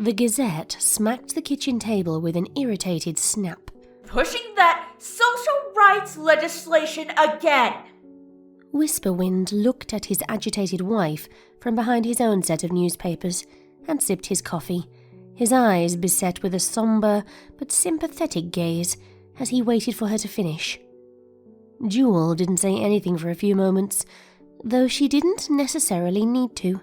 The Gazette smacked the kitchen table with an irritated snap. Pushing that social rights legislation again! Whisperwind looked at his agitated wife from behind his own set of newspapers and sipped his coffee, his eyes beset with a sombre but sympathetic gaze as he waited for her to finish. Jewel didn't say anything for a few moments, though she didn't necessarily need to.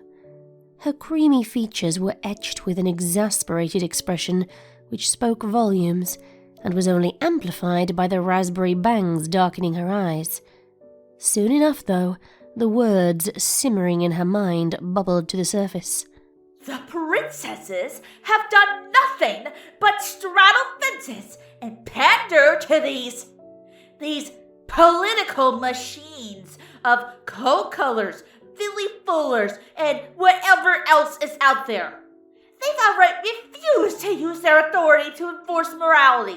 Her creamy features were etched with an exasperated expression which spoke volumes and was only amplified by the raspberry bangs darkening her eyes. Soon enough, though, the words simmering in her mind bubbled to the surface. The princesses have done nothing but straddle fences and pander to these political machines of co-colors, Philly Fullers, and whatever else is out there. They've outright refused to use their authority to enforce morality.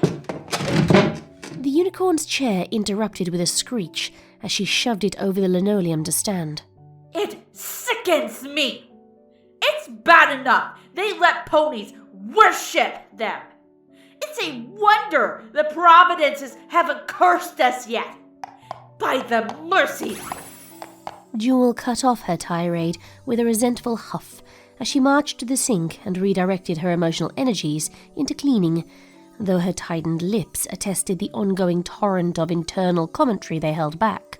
The unicorn's chair interrupted with a screech as she shoved it over the linoleum to stand. It sickens me. It's bad enough they let ponies worship them. It's a wonder the providences haven't cursed us yet. By the mercy. Jewel cut off her tirade with a resentful huff as she marched to the sink and redirected her emotional energies into cleaning, though her tightened lips attested the ongoing torrent of internal commentary they held back.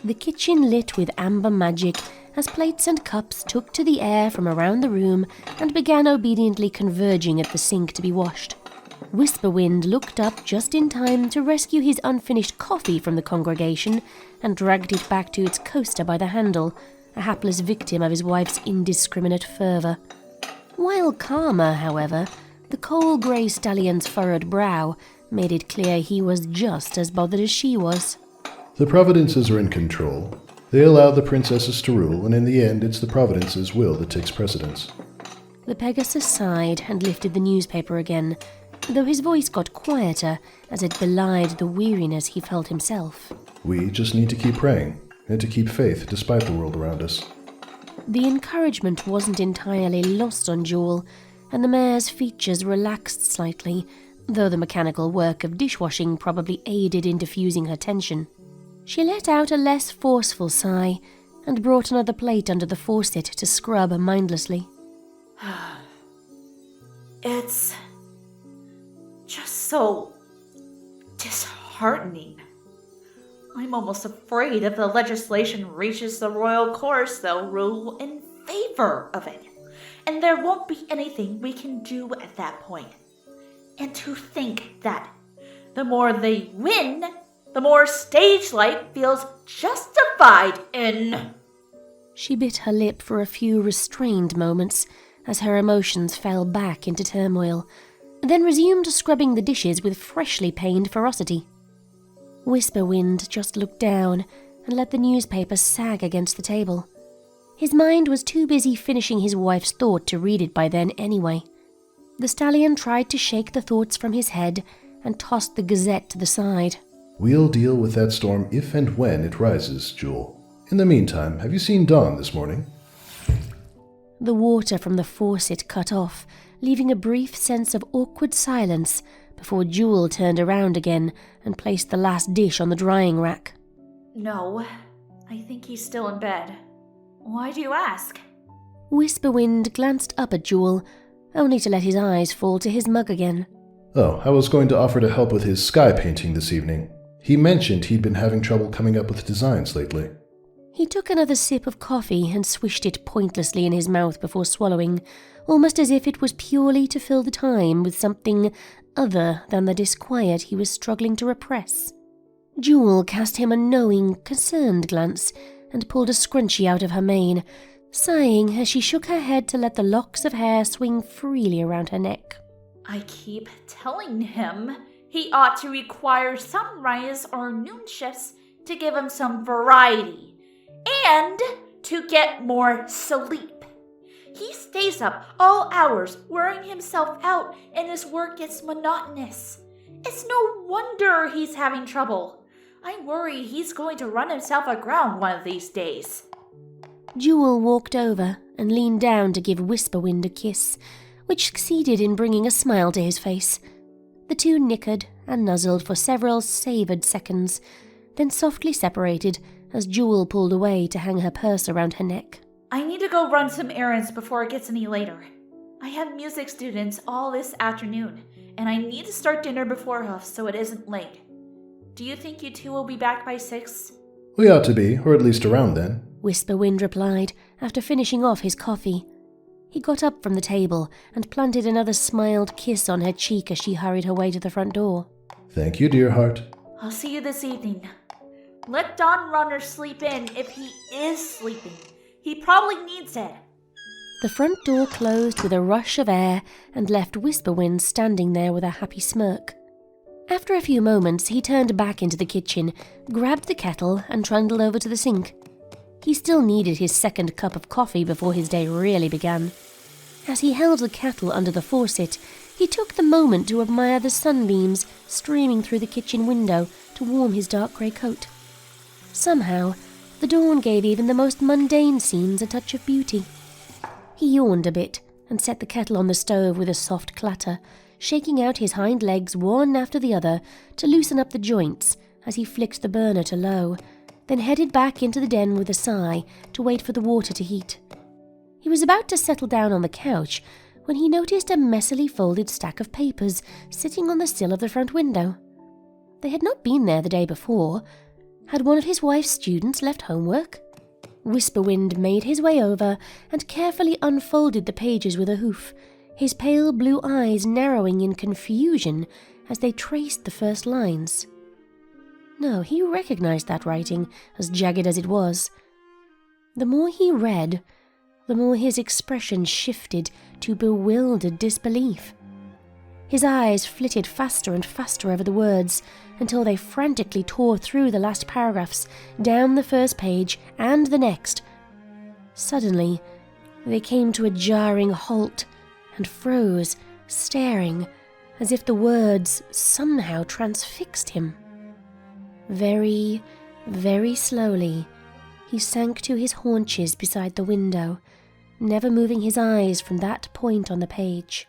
The kitchen lit with amber magic as plates and cups took to the air from around the room and began obediently converging at the sink to be washed. Whisperwind looked up just in time to rescue his unfinished coffee from the congregation and dragged it back to its coaster by the handle, a hapless victim of his wife's indiscriminate fervour. While calmer, however, the coal-grey stallion's furrowed brow made it clear he was just as bothered as she was. The Providences are in control. They allow the princesses to rule, and in the end it's the Providences' will that takes precedence. The Pegasus sighed and lifted the newspaper again, though his voice got quieter as it belied the weariness he felt himself. We just need to keep praying, and to keep faith despite the world around us. The encouragement wasn't entirely lost on Jewel, and the mare's features relaxed slightly, though the mechanical work of dishwashing probably aided in diffusing her tension. She let out a less forceful sigh and brought another plate under the faucet to scrub mindlessly. It's just so disheartening. I'm almost afraid if the legislation reaches the royal courts, they'll rule in favor of it. And there won't be anything we can do at that point. And to think that the more they win, the more stage light feels justified in. She bit her lip for a few restrained moments as her emotions fell back into turmoil, then resumed scrubbing the dishes with freshly pained ferocity. Whisperwind just looked down and let the newspaper sag against the table. His mind was too busy finishing his wife's thought to read it by then anyway. The stallion tried to shake the thoughts from his head and tossed the Gazette to the side. We'll deal with that storm if and when it rises, Jewel. In the meantime, have you seen Dawn this morning? The water from the faucet cut off, leaving a brief sense of awkward silence before Jewel turned around again and placed the last dish on the drying rack. No, I think he's still in bed. Why do you ask? Whisperwind glanced up at Jewel, only to let his eyes fall to his mug again. Oh, I was going to offer to help with his sky painting this evening. He mentioned he'd been having trouble coming up with designs lately. He took another sip of coffee and swished it pointlessly in his mouth before swallowing, almost as if it was purely to fill the time with something other than the disquiet he was struggling to repress. Jewel cast him a knowing, concerned glance and pulled a scrunchie out of her mane, sighing as she shook her head to let the locks of hair swing freely around her neck. I keep telling him he ought to require sunrise or noon shifts to give him some variety and to get more sleep. He stays up all hours wearing himself out and his work gets monotonous. It's no wonder he's having trouble. I worry he's going to run himself aground one of these days. Jewel walked over and leaned down to give Whisperwind a kiss, which succeeded in bringing a smile to his face. The two nickered and nuzzled for several savoured seconds, then softly separated as Jewel pulled away to hang her purse around her neck. I need to go run some errands before it gets any later. I have music students all this afternoon, and I need to start dinner before Huff so it isn't late. Do you think you two will be back by 6? We ought to be, or at least around then. Whisperwind replied after finishing off his coffee. He got up from the table and planted another smiled kiss on her cheek as she hurried her way to the front door. Thank you, dear heart. I'll see you this evening. Let Dawn Runner sleep in if he is sleeping. He probably needs it. The front door closed with a rush of air and left Whisperwind standing there with a happy smirk. After a few moments, he turned back into the kitchen, grabbed the kettle and trundled over to the sink. He still needed his second cup of coffee before his day really began. As he held the kettle under the faucet, he took the moment to admire the sunbeams streaming through the kitchen window to warm his dark grey coat. Somehow, the dawn gave even the most mundane scenes a touch of beauty. He yawned a bit and set the kettle on the stove with a soft clatter, shaking out his hind legs one after the other to loosen up the joints as he flicked the burner to low, then headed back into the den with a sigh to wait for the water to heat. He was about to settle down on the couch when he noticed a messily folded stack of papers sitting on the sill of the front window. They had not been there the day before. Had one of his wife's students left homework? Whisperwind made his way over and carefully unfolded the pages with a hoof, his pale blue eyes narrowing in confusion as they traced the first lines. No, he recognized that writing, as jagged as it was. The more he read, the more his expression shifted to bewildered disbelief. His eyes flitted faster and faster over the words until they frantically tore through the last paragraphs, down the first page and the next. Suddenly, they came to a jarring halt and froze, staring, as if the words somehow transfixed him. Very, very slowly, he sank to his haunches beside the window, never moving his eyes from that point on the page.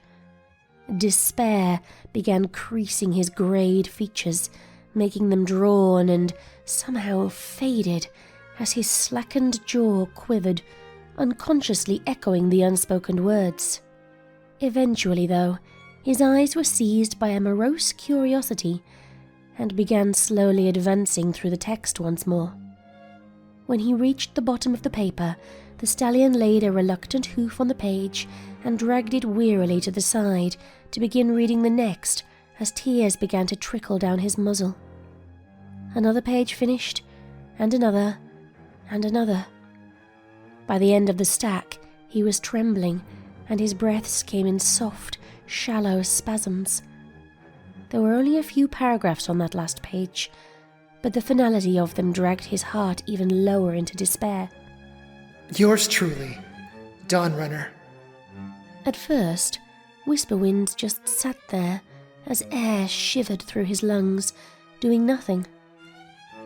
Despair began creasing his greyed features, making them drawn and somehow faded as his slackened jaw quivered, unconsciously echoing the unspoken words. Eventually, though, his eyes were seized by a morose curiosity and began slowly advancing through the text once more. When he reached the bottom of the paper, the stallion laid a reluctant hoof on the page and dragged it wearily to the side to begin reading the next as tears began to trickle down his muzzle. Another page finished, and another, and another. By the end of the stack, he was trembling, and his breaths came in soft, shallow spasms. There were only a few paragraphs on that last page, but the finality of them dragged his heart even lower into despair. Yours truly, Dawn Runner. At first, Whisperwind just sat there as air shivered through his lungs, doing nothing.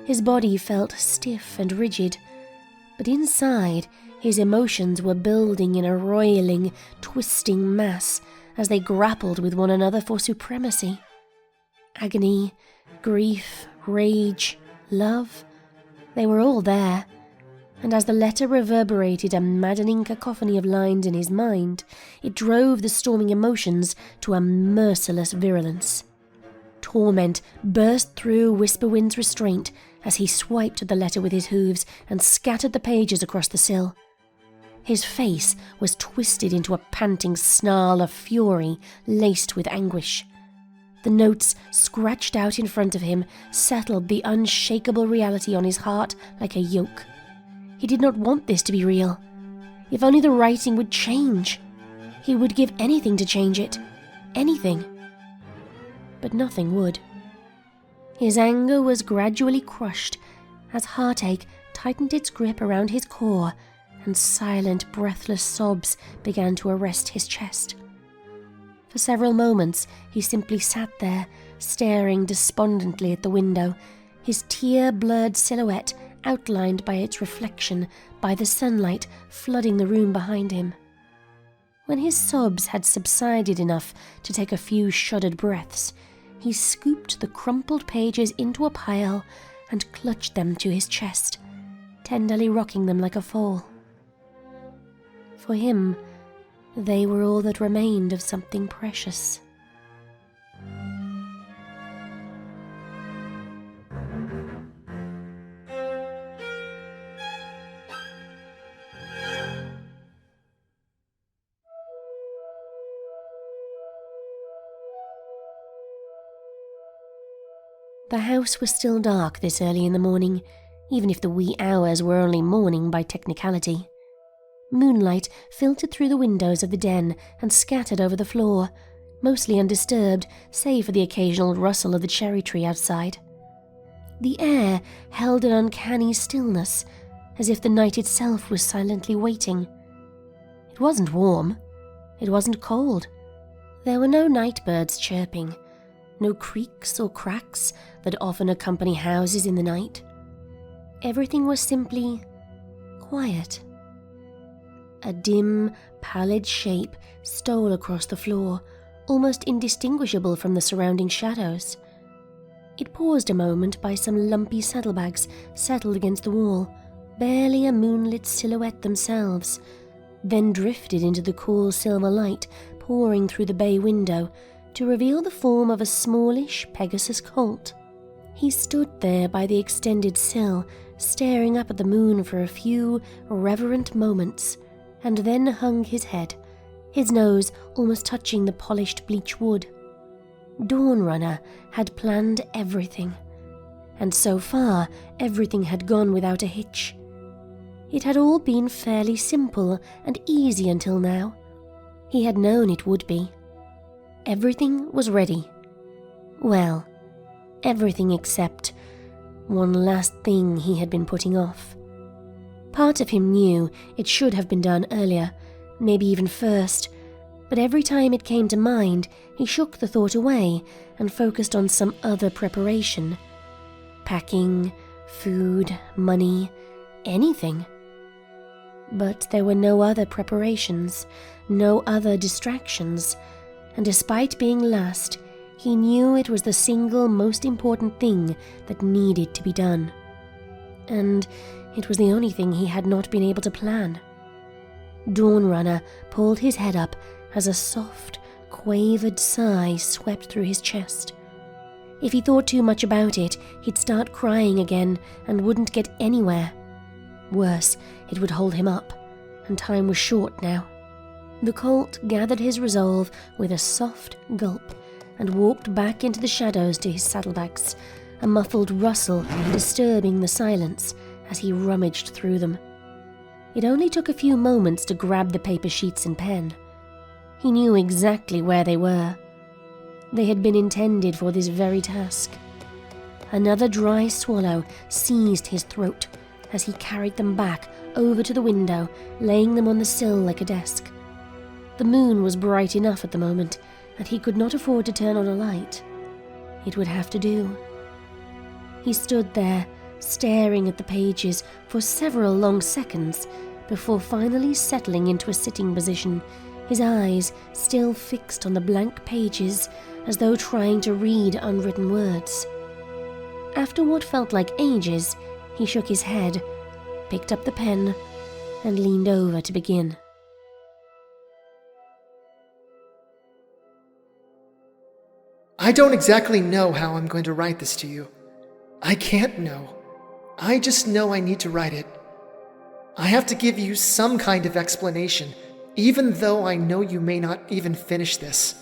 His body felt stiff and rigid, but inside, his emotions were building in a roiling, twisting mass as they grappled with one another for supremacy. Agony, grief, rage, love, they were all there, and as the letter reverberated a maddening cacophony of lines in his mind, it drove the storming emotions to a merciless virulence. Torment burst through Whisperwind's restraint as he swiped the letter with his hooves and scattered the pages across the sill. His face was twisted into a panting snarl of fury laced with anguish. The notes scratched out in front of him settled the unshakable reality on his heart like a yoke. He did not want this to be real. If only the writing would change. He would give anything to change it. Anything. But nothing would. His anger was gradually crushed as heartache tightened its grip around his core and silent, breathless sobs began to arrest his chest. For several moments, he simply sat there, staring despondently at the window, his tear-blurred silhouette outlined by its reflection by the sunlight flooding the room behind him. When his sobs had subsided enough to take a few shuddered breaths, he scooped the crumpled pages into a pile and clutched them to his chest, tenderly rocking them like a foal. For him, they were all that remained of something precious. The house was still dark this early in the morning, even if the wee hours were only morning by technicality. Moonlight filtered through the windows of the den and scattered over the floor, mostly undisturbed, save for the occasional rustle of the cherry tree outside. The air held an uncanny stillness, as if the night itself was silently waiting. It wasn't warm. It wasn't cold. There were no night birds chirping, no creaks or cracks that often accompany houses in the night. Everything was simply quiet. A dim, pallid shape stole across the floor, almost indistinguishable from the surrounding shadows. It paused a moment by some lumpy saddlebags settled against the wall, barely a moonlit silhouette themselves, then drifted into the cool silver light pouring through the bay window to reveal the form of a smallish Pegasus colt. He stood there by the extended sill, staring up at the moon for a few reverent moments, and then hung his head, his nose almost touching the polished bleach wood. Dawnrunner had planned everything, and so far everything had gone without a hitch. It had all been fairly simple and easy until now. He had known it would be. Everything was ready. Well, everything except one last thing he had been putting off. Part of him knew it should have been done earlier, maybe even first, but every time it came to mind, he shook the thought away and focused on some other preparation. Packing, food, money, anything. But there were no other preparations, no other distractions, and despite being last, he knew it was the single most important thing that needed to be done. And it was the only thing he had not been able to plan. Dawnrunner pulled his head up as a soft, quavered sigh swept through his chest. If he thought too much about it, he'd start crying again and wouldn't get anywhere. Worse, it would hold him up, and time was short now. The colt gathered his resolve with a soft gulp and walked back into the shadows to his saddlebags, a muffled rustle disturbing the silence as he rummaged through them. It only took a few moments to grab the paper sheets and pen. He knew exactly where they were. They had been intended for this very task. Another dry swallow seized his throat as he carried them back over to the window, laying them on the sill like a desk. The moon was bright enough at the moment, and he could not afford to turn on a light. It would have to do. He stood there, staring at the pages for several long seconds before finally settling into a sitting position, his eyes still fixed on the blank pages as though trying to read unwritten words. After what felt like ages, he shook his head, picked up the pen, and leaned over to begin. I don't exactly know how I'm going to write this to you. I can't know. I just know I need to write it. I have to give you some kind of explanation, even though I know you may not even finish this.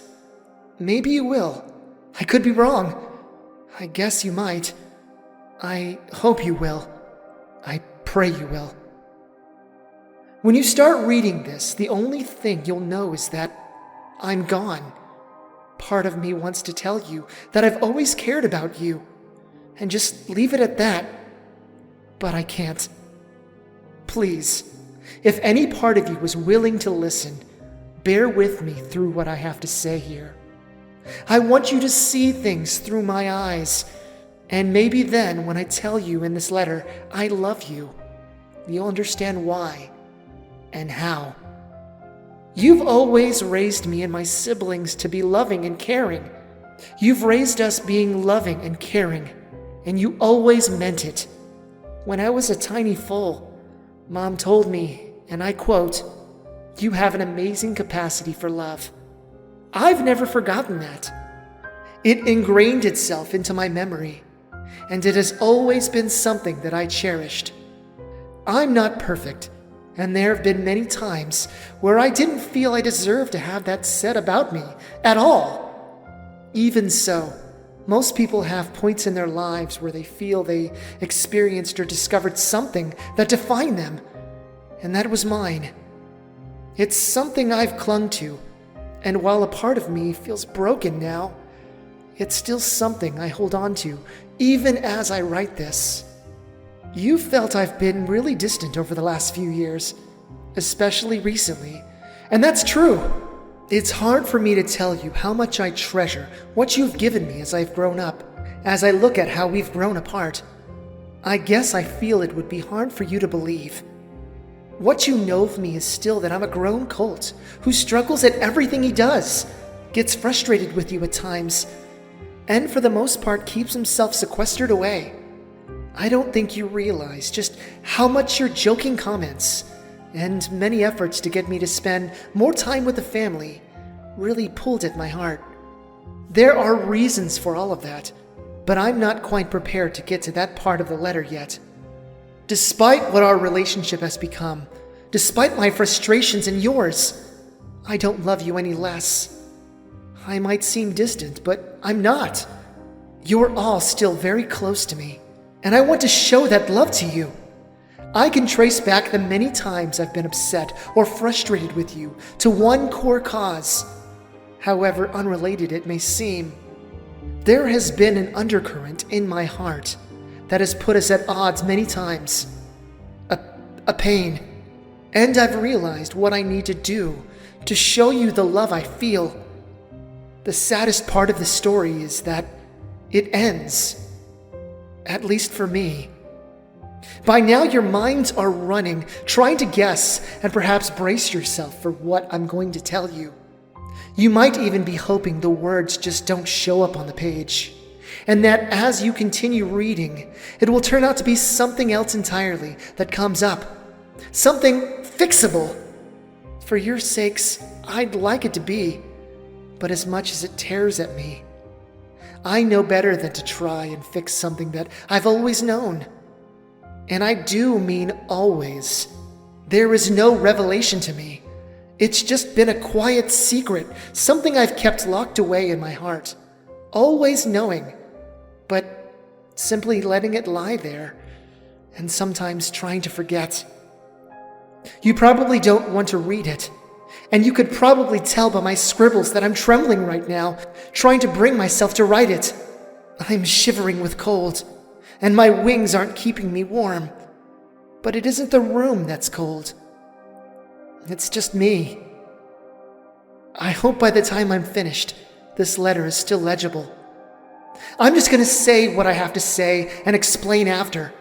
Maybe you will. I could be wrong. I guess you might. I hope you will. I pray you will. When you start reading this, the only thing you'll know is that I'm gone. Part of me wants to tell you that I've always cared about you, and just leave it at that, but I can't. Please, if any part of you is willing to listen, bear with me through what I have to say here. I want you to see things through my eyes, and maybe then when I tell you in this letter I love you, you'll understand why and how. You've always raised me and my siblings to be loving and caring. You've raised us being loving and caring, and you always meant it. When I was a tiny foal, Mom told me, and I quote, "You have an amazing capacity for love." I've never forgotten that. It ingrained itself into my memory, and it has always been something that I cherished. I'm not perfect, and there have been many times where I didn't feel I deserved to have that said about me at all. Even so, most people have points in their lives where they feel they experienced or discovered something that defined them, and that was mine. It's something I've clung to, and while a part of me feels broken now, it's still something I hold on to, even as I write this. You felt I've been really distant over the last few years, especially recently, and that's true. It's hard for me to tell you how much I treasure what you've given me as I've grown up, as I look at how we've grown apart. I guess I feel it would be hard for you to believe. What you know of me is still that I'm a grown colt who struggles at everything he does, gets frustrated with you at times, and for the most part keeps himself sequestered away. I don't think you realize just how much your joking comments and many efforts to get me to spend more time with the family really pulled at my heart. There are reasons for all of that, but I'm not quite prepared to get to that part of the letter yet. Despite what our relationship has become, despite my frustrations and yours, I don't love you any less. I might seem distant, but I'm not. You're all still very close to me, and I want to show that love to you. I can trace back the many times I've been upset or frustrated with you to one core cause, however unrelated it may seem. There has been an undercurrent in my heart that has put us at odds many times. A pain. And I've realized what I need to do to show you the love I feel. The saddest part of the story is that it ends. At least for me. By now your minds are running, trying to guess and perhaps brace yourself for what I'm going to tell you. You might even be hoping the words just don't show up on the page, and that as you continue reading, it will turn out to be something else entirely that comes up. Something fixable. For your sakes, I'd like it to be, but as much as it tears at me, I know better than to try and fix something that I've always known. And I do mean always. There is no revelation to me. It's just been a quiet secret, something I've kept locked away in my heart, always knowing, but simply letting it lie there, and sometimes trying to forget. You probably don't want to read it, and you could probably tell by my scribbles that I'm trembling right now, trying to bring myself to write it. I'm shivering with cold, and my wings aren't keeping me warm. But it isn't the room that's cold. It's just me. I hope by the time I'm finished, this letter is still legible. I'm just going to say what I have to say and explain after.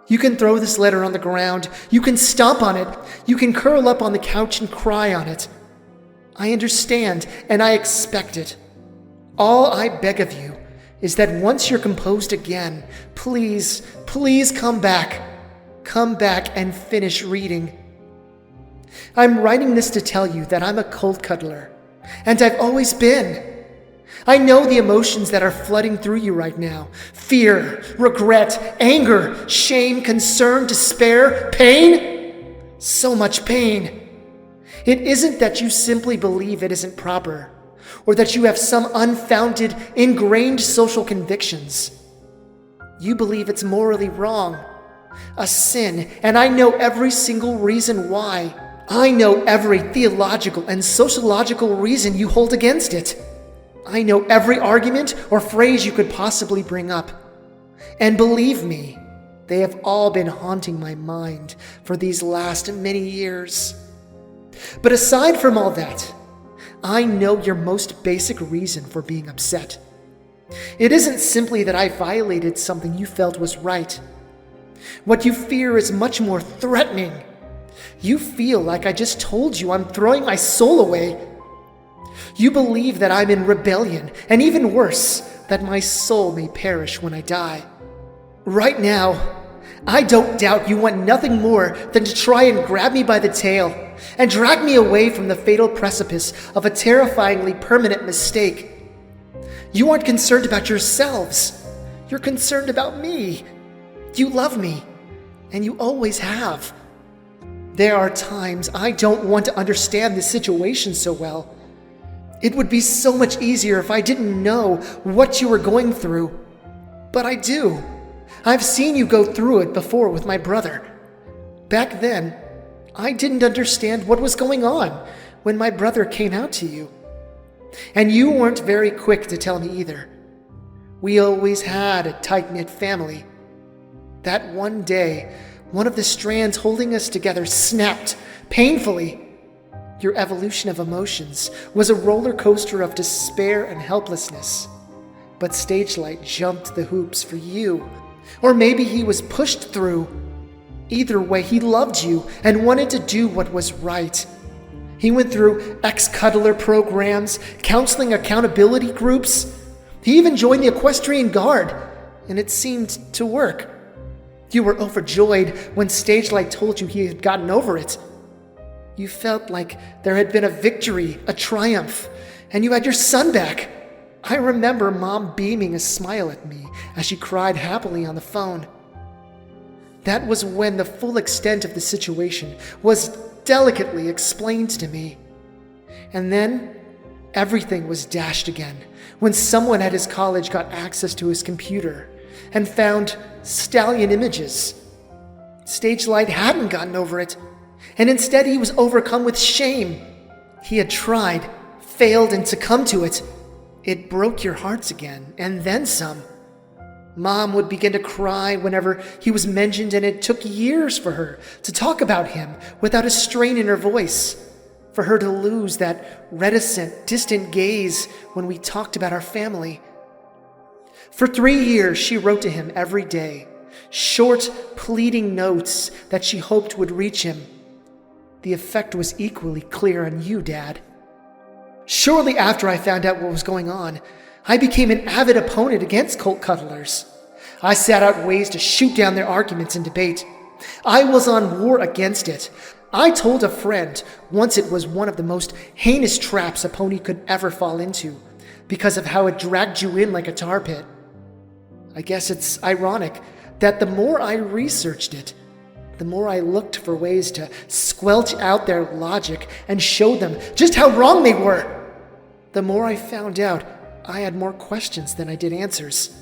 You can throw this letter on the ground. You can stomp on it. You can curl up on the couch and cry on it. I understand, and I expect it. All I beg of you is that once you're composed again, please, please come back. Come back and finish reading. I'm writing this to tell you that I'm a cold cuddler, and I've always been. I know the emotions that are flooding through you right now. Fear, regret, anger, shame, concern, despair, pain. So much pain. It isn't that you simply believe it isn't proper, or that you have some unfounded, ingrained social convictions. You believe it's morally wrong, a sin, and I know every single reason why. I know every theological and sociological reason you hold against it. I know every argument or phrase you could possibly bring up. And believe me, they have all been haunting my mind for these last many years. But aside from all that, I know your most basic reason for being upset. It isn't simply that I violated something you felt was right. What you fear is much more threatening. You feel like I just told you I'm throwing my soul away. You believe that I'm in rebellion, and even worse, that my soul may perish when I die. Right now, I don't doubt you want nothing more than to try and grab me by the tail and drag me away from the fatal precipice of a terrifyingly permanent mistake. You aren't concerned about yourselves. You're concerned about me. You love me, and you always have. There are times I don't want to understand the situation so well. It would be so much easier if I didn't know what you were going through. But I do. I've seen you go through it before with my brother. Back then, I didn't understand what was going on when my brother came out to you. And you weren't very quick to tell me either. We always had a tight-knit family. That one day, one of the strands holding us together snapped, painfully. Your evolution of emotions was a roller coaster of despair and helplessness. But Stagelight jumped the hoops for you. Or maybe he was pushed through. Either way, he loved you and wanted to do what was right. He went through ex-cuddler programs, counseling accountability groups. He even joined the Equestrian Guard, and it seemed to work. You were overjoyed when Stagelight told you he had gotten over it. You felt like there had been a victory, a triumph, and you had your son back. I remember Mom beaming a smile at me as she cried happily on the phone. That was when the full extent of the situation was delicately explained to me. And then everything was dashed again when someone at his college got access to his computer and found stallion images. Stagelight hadn't gotten over it, and instead he was overcome with shame. He had tried, failed, and succumbed to it. It broke your hearts again, and then some. Mom would begin to cry whenever he was mentioned, and it took years for her to talk about him without a strain in her voice, for her to lose that reticent, distant gaze when we talked about our family. For 3 years, she wrote to him every day, short, pleading notes that she hoped would reach him. The effect was equally clear on you, Dad. Shortly after I found out what was going on, I became an avid opponent against cult cuddlers. I set out ways to shoot down their arguments and debate. I was on war against it. I told a friend once it was one of the most heinous traps a pony could ever fall into because of how it dragged you in like a tar pit. I guess it's ironic that the more I researched it, the more I looked for ways to squelch out their logic and show them just how wrong they were. The more I found out, I had more questions than I did answers.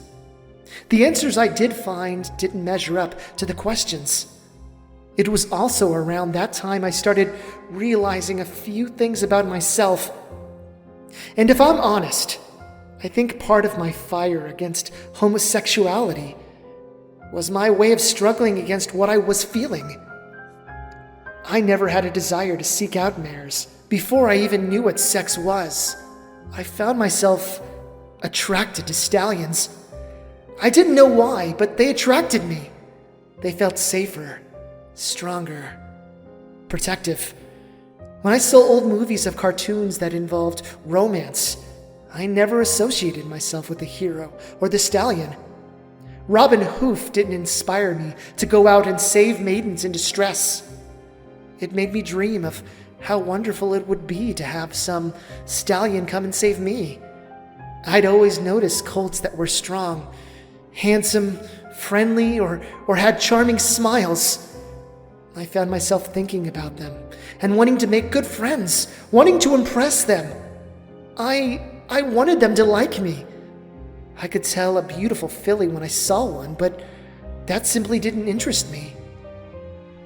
The answers I did find didn't measure up to the questions. It was also around that time I started realizing a few things about myself. And if I'm honest, I think part of my fire against homosexuality was my way of struggling against what I was feeling. I never had a desire to seek out mares before I even knew what sex was. I found myself attracted to stallions. I didn't know why, but they attracted me. They felt safer, stronger, protective. When I saw old movies of cartoons that involved romance, I never associated myself with the hero or the stallion. Robin Hoof didn't inspire me to go out and save maidens in distress. It made me dream of how wonderful it would be to have some stallion come and save me. I'd always noticed colts that were strong, handsome, friendly, or had charming smiles. I found myself thinking about them and wanting to make good friends, wanting to impress them. I wanted them to like me. I could tell a beautiful filly when I saw one, but that simply didn't interest me.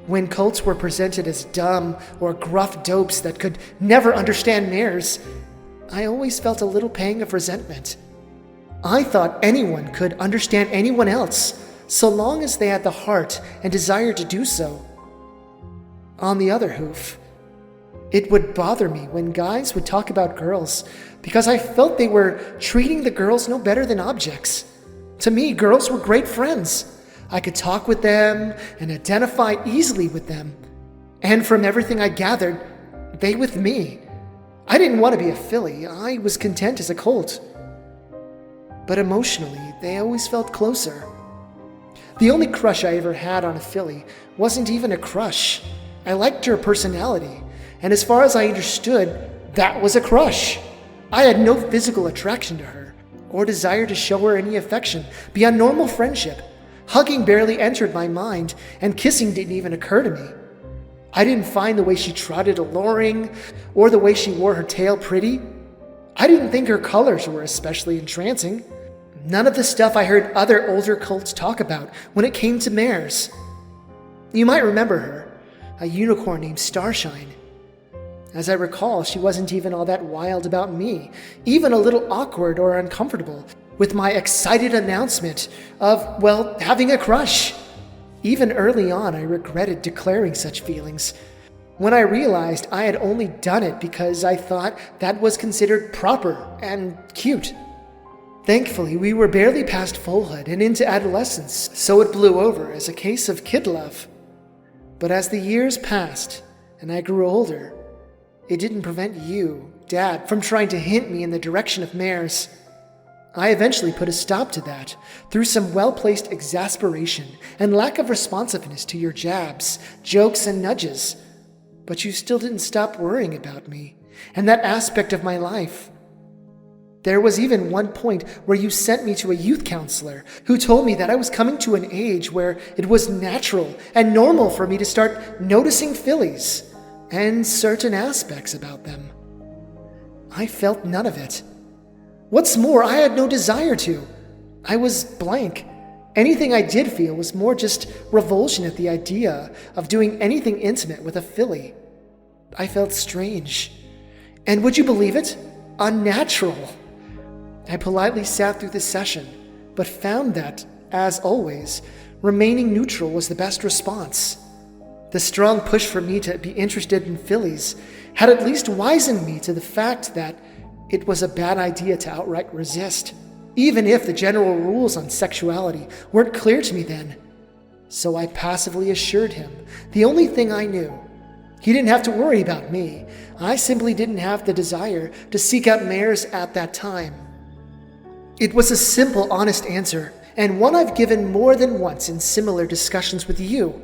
When colts were presented as dumb or gruff dopes that could never understand mares, I always felt a little pang of resentment. I thought anyone could understand anyone else, so long as they had the heart and desire to do so. On the other hoof, it would bother me when guys would talk about girls because I felt they were treating the girls no better than objects. To me, girls were great friends. I could talk with them and identify easily with them. And from everything I gathered, they with me. I didn't want to be a filly. I was content as a colt. But emotionally, they always felt closer. The only crush I ever had on a filly wasn't even a crush. I liked her personality, and as far as I understood, that was a crush. I had no physical attraction to her, or desire to show her any affection beyond normal friendship. Hugging barely entered my mind, and kissing didn't even occur to me. I didn't find the way she trotted alluring, or the way she wore her tail pretty. I didn't think her colors were especially entrancing. None of the stuff I heard other older colts talk about when it came to mares. You might remember her, a unicorn named Starshine. As I recall, she wasn't even all that wild about me, even a little awkward or uncomfortable with my excited announcement of, well, having a crush. Even early on, I regretted declaring such feelings, when I realized I had only done it because I thought that was considered proper and cute. Thankfully, we were barely past foalhood and into adolescence, so it blew over as a case of kid love. But as the years passed and I grew older, it didn't prevent you, Dad, from trying to hint me in the direction of mares. I eventually put a stop to that through some well-placed exasperation and lack of responsiveness to your jabs, jokes, and nudges. But you still didn't stop worrying about me and that aspect of my life. There was even one point where you sent me to a youth counselor who told me that I was coming to an age where it was natural and normal for me to start noticing fillies and certain aspects about them. I felt none of it. What's more, I had no desire to. I was blank. Anything I did feel was more just revulsion at the idea of doing anything intimate with a filly. I felt strange. And would you believe it? Unnatural. I politely sat through the session, but found that, as always, remaining neutral was the best response. The strong push for me to be interested in fillies had at least wizened me to the fact that it was a bad idea to outright resist, even if the general rules on sexuality weren't clear to me then. So I passively assured him the only thing I knew. He didn't have to worry about me. I simply didn't have the desire to seek out mares at that time. It was a simple, honest answer, and one I've given more than once in similar discussions with you.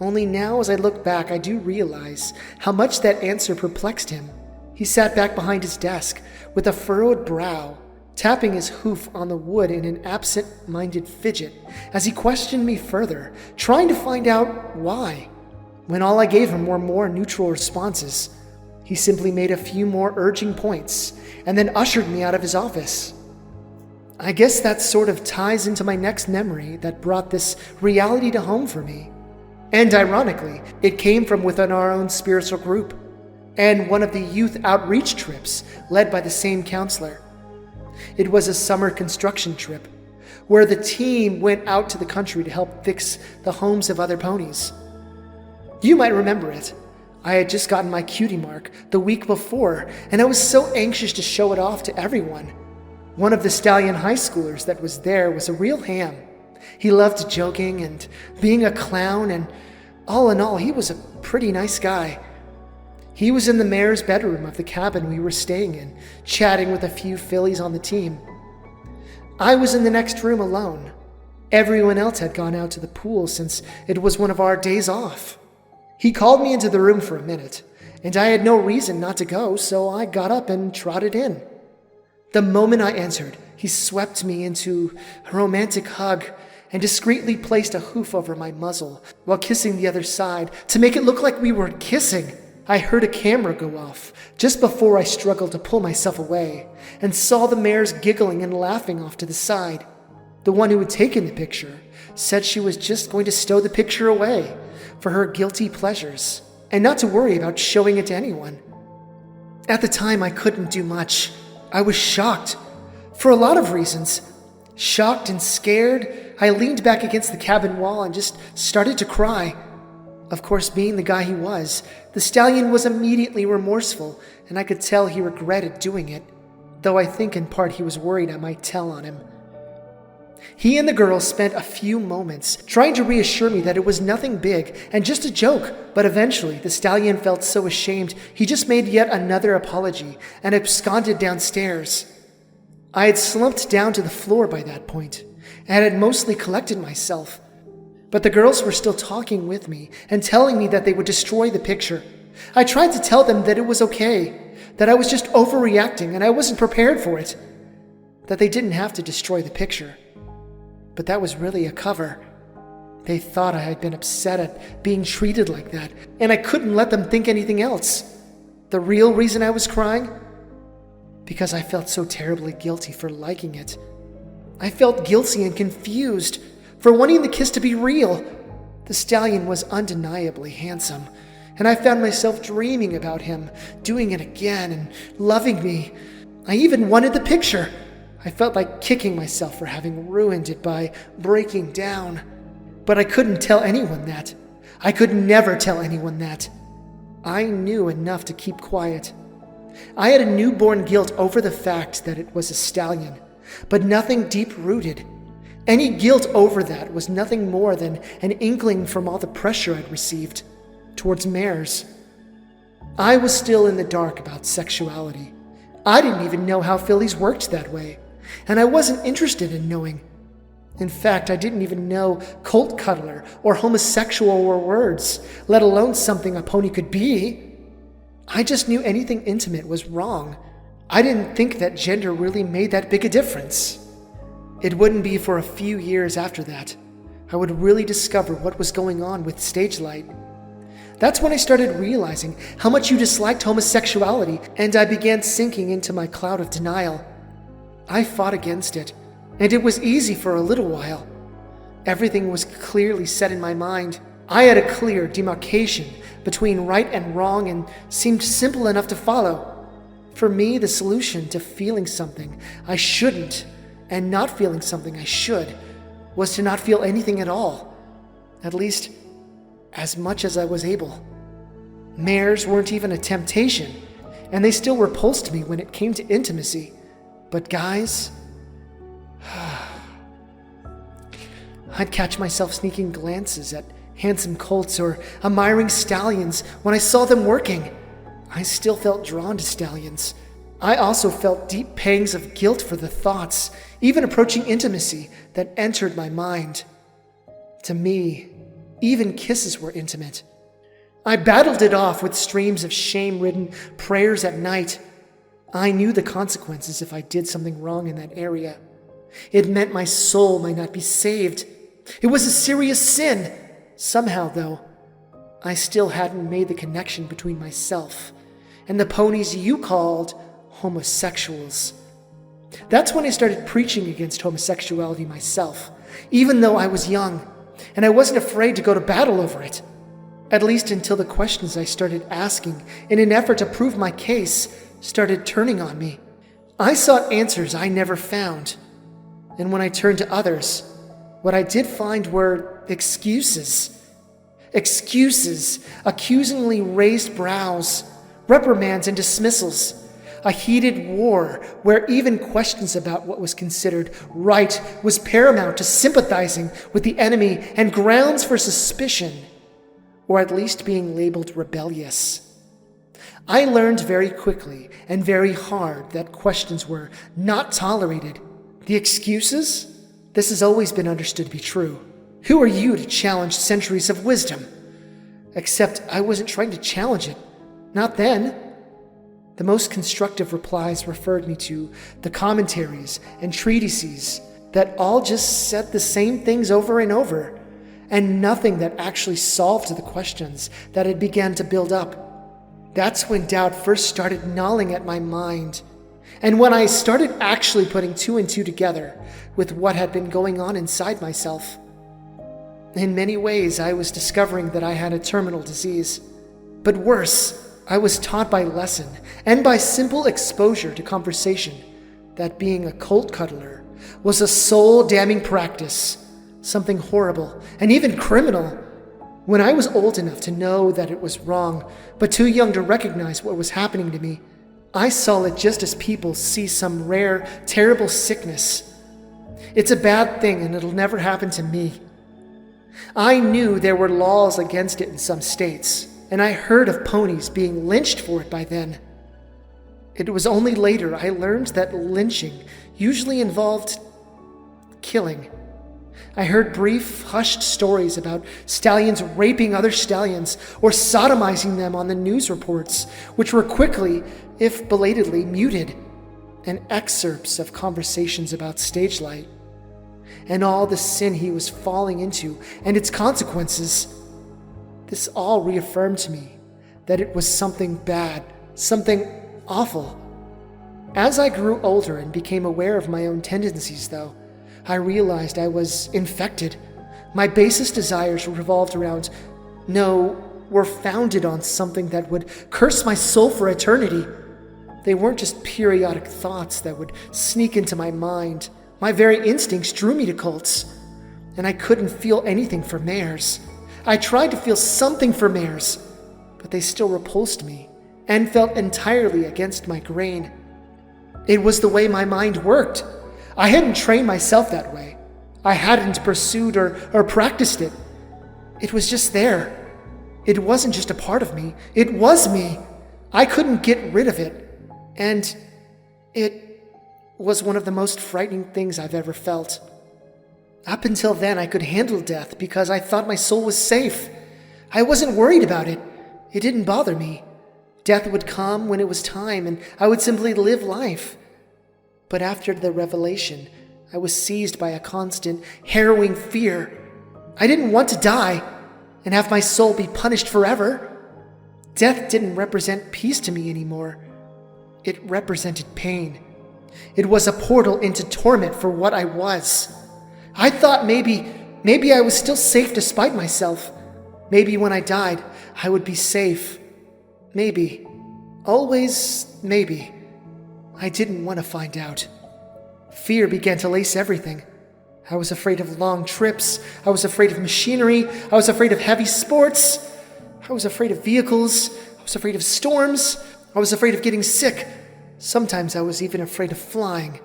Only now, as I look back, I do realize how much that answer perplexed him. He sat back behind his desk with a furrowed brow, tapping his hoof on the wood in an absent-minded fidget as he questioned me further, trying to find out why. When all I gave him were more neutral responses, he simply made a few more urging points and then ushered me out of his office. I guess that sort of ties into my next memory that brought this reality to home for me. And ironically, it came from within our own spiritual group, and one of the youth outreach trips led by the same counselor. It was a summer construction trip, where the team went out to the country to help fix the homes of other ponies. You might remember it. I had just gotten my cutie mark the week before, and I was so anxious to show it off to everyone. One of the stallion high schoolers that was there was a real ham. He loved joking and being a clown, and all in all, he was a pretty nice guy. He was in the mayor's bedroom of the cabin we were staying in, chatting with a few fillies on the team. I was in the next room alone. Everyone else had gone out to the pool since it was one of our days off. He called me into the room for a minute, and I had no reason not to go, so I got up and trotted in. The moment I entered, he swept me into a romantic hug and discreetly placed a hoof over my muzzle while kissing the other side to make it look like we were kissing. I heard a camera go off just before I struggled to pull myself away and saw the mares giggling and laughing off to the side. The one who had taken the picture said she was just going to stow the picture away for her guilty pleasures and not to worry about showing it to anyone. At the time, I couldn't do much. I was shocked, for a lot of reasons. Shocked and scared, I leaned back against the cabin wall and just started to cry. Of course, being the guy he was, the stallion was immediately remorseful, and I could tell he regretted doing it, though I think in part he was worried I might tell on him. He and the girl spent a few moments trying to reassure me that it was nothing big and just a joke, but eventually the stallion felt so ashamed he just made yet another apology and absconded downstairs. I had slumped down to the floor by that point and had mostly collected myself, but the girls were still talking with me and telling me that they would destroy the picture. I tried to tell them that it was okay, that I was just overreacting and I wasn't prepared for it, that they didn't have to destroy the picture. But that was really a cover. They thought I had been upset at being treated like that, and I couldn't let them think anything else. The real reason I was crying? Because I felt so terribly guilty for liking it. I felt guilty and confused for wanting the kiss to be real. The stallion was undeniably handsome, and I found myself dreaming about him, doing it again and loving me. I even wanted the picture. I felt like kicking myself for having ruined it by breaking down. But I couldn't tell anyone that. I could never tell anyone that. I knew enough to keep quiet. I had a newborn guilt over the fact that it was a stallion, but nothing deep-rooted. Any guilt over that was nothing more than an inkling from all the pressure I'd received towards mares. I was still in the dark about sexuality. I didn't even know how fillies worked that way, and I wasn't interested in knowing. In fact, I didn't even know colt cuddler or homosexual were words, let alone something a pony could be. I just knew anything intimate was wrong. I didn't think that gender really made that big a difference. It wouldn't be for a few years after that I would really discover what was going on with stage light. That's when I started realizing how much you disliked homosexuality, and I began sinking into my cloud of denial. I fought against it, and it was easy for a little while. Everything was clearly set in my mind. I had a clear demarcation between right and wrong and seemed simple enough to follow. For me, the solution to feeling something I shouldn't and not feeling something I should was to not feel anything at all, at least as much as I was able. Mares weren't even a temptation, and they still repulsed me when it came to intimacy. But guys, I'd catch myself sneaking glances at handsome colts or admiring stallions when I saw them working. I still felt drawn to stallions. I also felt deep pangs of guilt for the thoughts, even approaching intimacy, that entered my mind. To me, even kisses were intimate. I battled it off with streams of shame-ridden prayers at night. I knew the consequences if I did something wrong in that area. It meant my soul might not be saved. It was a serious sin. Somehow, though, I still hadn't made the connection between myself and the ponies you called homosexuals. That's when I started preaching against homosexuality myself, even though I was young, and I wasn't afraid to go to battle over it. At least until the questions I started asking in an effort to prove my case started turning on me. I sought answers I never found, and when I turned to others, what I did find were excuses. Excuses, accusingly raised brows, reprimands and dismissals, a heated war where even questions about what was considered right was paramount to sympathizing with the enemy and grounds for suspicion, or at least being labeled rebellious. I learned very quickly and very hard that questions were not tolerated. The excuses? This has always been understood to be true. Who are you to challenge centuries of wisdom? Except I wasn't trying to challenge it. Not then. The most constructive replies referred me to the commentaries and treatises that all just said the same things over and over, and nothing that actually solved the questions that had begun to build up. That's when doubt first started gnawing at my mind, and when I started actually putting two and two together with what had been going on inside myself. In many ways, I was discovering that I had a terminal disease. But worse, I was taught by lesson and by simple exposure to conversation that being a colt cuddler was a soul-damning practice, something horrible and even criminal. When I was old enough to know that it was wrong, but too young to recognize what was happening to me, I saw it just as people see some rare, terrible sickness. It's a bad thing and it'll never happen to me. I knew there were laws against it in some states, and I heard of ponies being lynched for it by then. It was only later I learned that lynching usually involved killing. I heard brief, hushed stories about stallions raping other stallions or sodomizing them on the news reports, which were quickly, if belatedly, muted, and excerpts of conversations about stage light, and all the sin he was falling into and its consequences. This all reaffirmed to me that it was something bad, something awful. As I grew older and became aware of my own tendencies, though, I realized I was infected. My basest desires were founded on something that would curse my soul for eternity. They weren't just periodic thoughts that would sneak into my mind. My very instincts drew me to cults, and I couldn't feel anything for mares. I tried to feel something for mares, but they still repulsed me and felt entirely against my grain. It was the way my mind worked. I hadn't trained myself that way. I hadn't pursued or practiced it. It was just there. It wasn't just a part of me. It was me. I couldn't get rid of it. And it was one of the most frightening things I've ever felt. Up until then, I could handle death because I thought my soul was safe. I wasn't worried about it. It didn't bother me. Death would come when it was time, and I would simply live life. But after the revelation, I was seized by a constant, harrowing fear. I didn't want to die and have my soul be punished forever. Death didn't represent peace to me anymore. It represented pain. It was a portal into torment for what I was. I thought maybe I was still safe despite myself. Maybe when I died, I would be safe. Maybe. Always maybe. I didn't want to find out. Fear began to lace everything. I was afraid of long trips. I was afraid of machinery. I was afraid of heavy sports. I was afraid of vehicles. I was afraid of storms. I was afraid of getting sick. Sometimes I was even afraid of flying.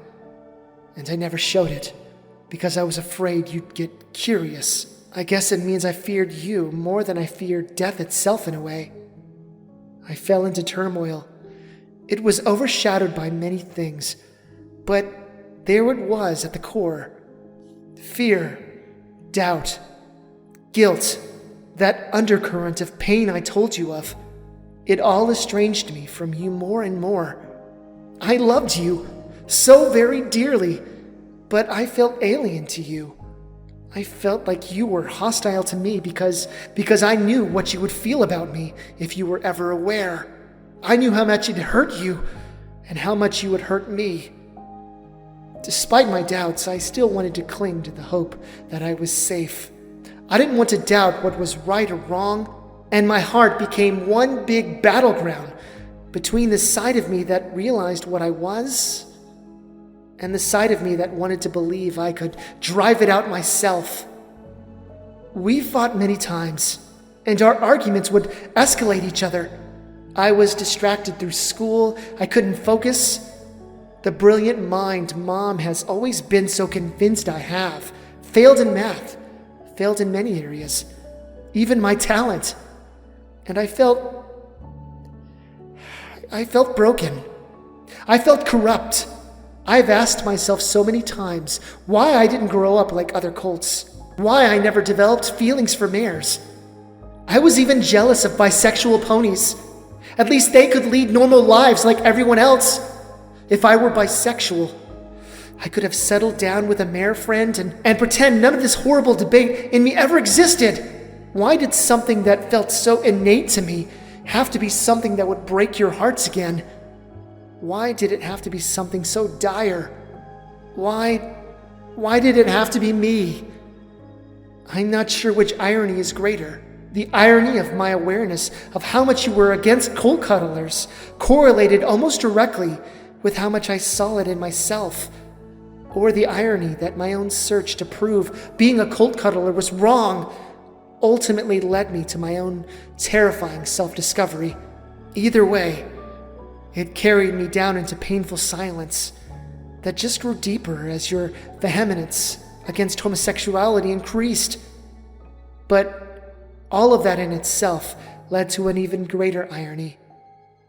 And I never showed it, because I was afraid you'd get curious. I guess it means I feared you more than I feared death itself in a way. I fell into turmoil. It was overshadowed by many things, but there it was at the core. Fear, doubt, guilt, that undercurrent of pain I told you of. It all estranged me from you more and more. I loved you so very dearly, but I felt alien to you. I felt like you were hostile to me because I knew what you would feel about me if you were ever aware. I knew how much it hurt you and how much you would hurt me. Despite my doubts, I still wanted to cling to the hope that I was safe. I didn't want to doubt what was right or wrong, and my heart became one big battleground between the side of me that realized what I was and the side of me that wanted to believe I could drive it out myself. We fought many times, and our arguments would escalate each other. I was distracted through school. I couldn't focus. The brilliant mind Mom has always been so convinced I have failed in math, failed in many areas, even my talent. And I felt broken. I felt corrupt. I've asked myself so many times why I didn't grow up like other colts, why I never developed feelings for mares. I was even jealous of bisexual ponies. At least they could lead normal lives like everyone else. If I were bisexual, I could have settled down with a mare friend and pretend none of this horrible debate in me ever existed. Why did something that felt so innate to me have to be something that would break your hearts again? Why did it have to be something so dire? Why did it have to be me? I'm not sure which irony is greater. The irony of my awareness of how much you were against colt cuddlers correlated almost directly with how much I saw it in myself, or the irony that my own search to prove being a colt cuddler was wrong ultimately led me to my own terrifying self-discovery. Either way, it carried me down into painful silence that just grew deeper as your vehemence against homosexuality increased. But all of that in itself led to an even greater irony.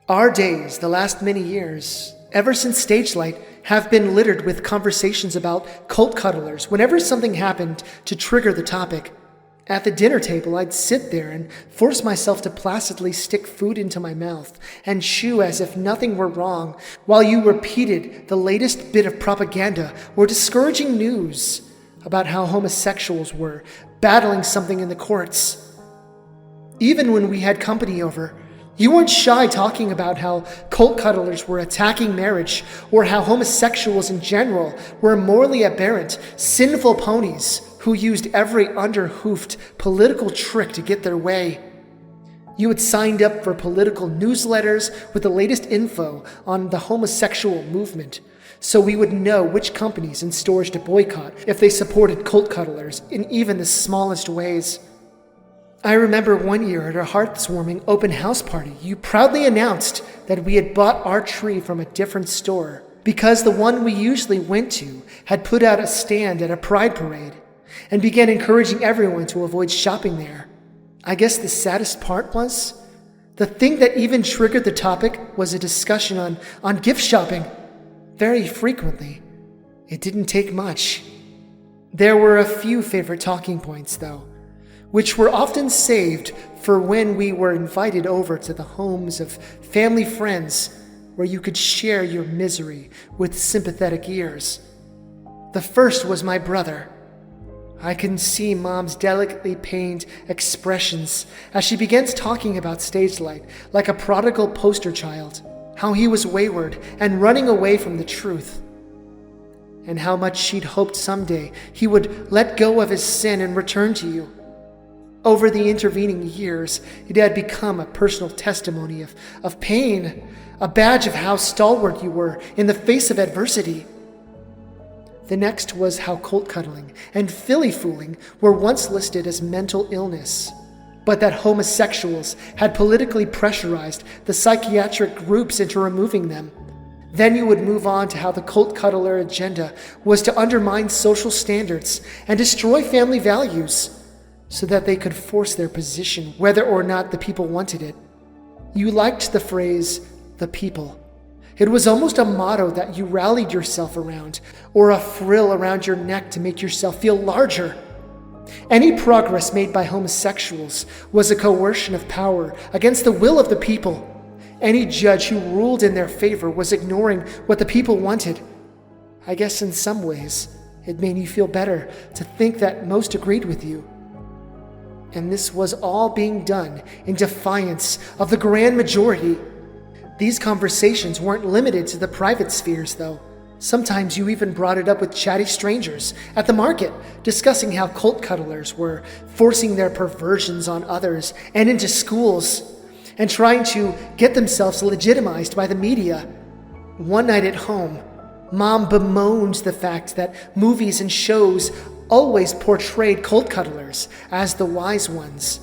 Our days, the last many years, ever since Stage Light, have been littered with conversations about cult cuddlers whenever something happened to trigger the topic. At the dinner table, I'd sit there and force myself to placidly stick food into my mouth and chew as if nothing were wrong, while you repeated the latest bit of propaganda or discouraging news about how homosexuals were battling something in the courts. Even when we had company over, you weren't shy talking about how cult cuddlers were attacking marriage, or how homosexuals in general were morally aberrant, sinful ponies who used every underhoofed political trick to get their way. You had signed up for political newsletters with the latest info on the homosexual movement, so we would know which companies and stores to boycott if they supported cult cuddlers in even the smallest ways. I remember one year at our heartwarming open house party, you proudly announced that we had bought our tree from a different store because the one we usually went to had put out a stand at a pride parade, and began encouraging everyone to avoid shopping there. I guess the saddest part was, the thing that even triggered the topic was a discussion on gift shopping. Very frequently. It didn't take much. There were a few favorite talking points, though, which were often saved for when we were invited over to the homes of family friends where you could share your misery with sympathetic ears. The first was my brother. I can see Mom's delicately pained expressions as she begins talking about Stage Light like a prodigal poster child, how he was wayward and running away from the truth, and how much she'd hoped someday he would let go of his sin and return to you. Over the intervening years, it had become a personal testimony of pain, a badge of how stalwart you were in the face of adversity. The next was how cult cuddling and filly-fooling were once listed as mental illness, but that homosexuals had politically pressurized the psychiatric groups into removing them. Then you would move on to how the cult cuddler agenda was to undermine social standards and destroy family values, so that they could force their position whether or not the people wanted it. You liked the phrase, the people. It was almost a motto that you rallied yourself around, or a frill around your neck to make yourself feel larger. Any progress made by homosexuals was a coercion of power against the will of the people. Any judge who ruled in their favor was ignoring what the people wanted. I guess in some ways, it made you feel better to think that most agreed with you. And this was all being done in defiance of the grand majority. These conversations weren't limited to the private spheres, though. Sometimes you even brought it up with chatty strangers at the market, discussing how cult cuddlers were forcing their perversions on others and into schools, and trying to get themselves legitimized by the media. One night at home, Mom bemoaned the fact that movies and shows always portrayed cult cuddlers as the wise ones,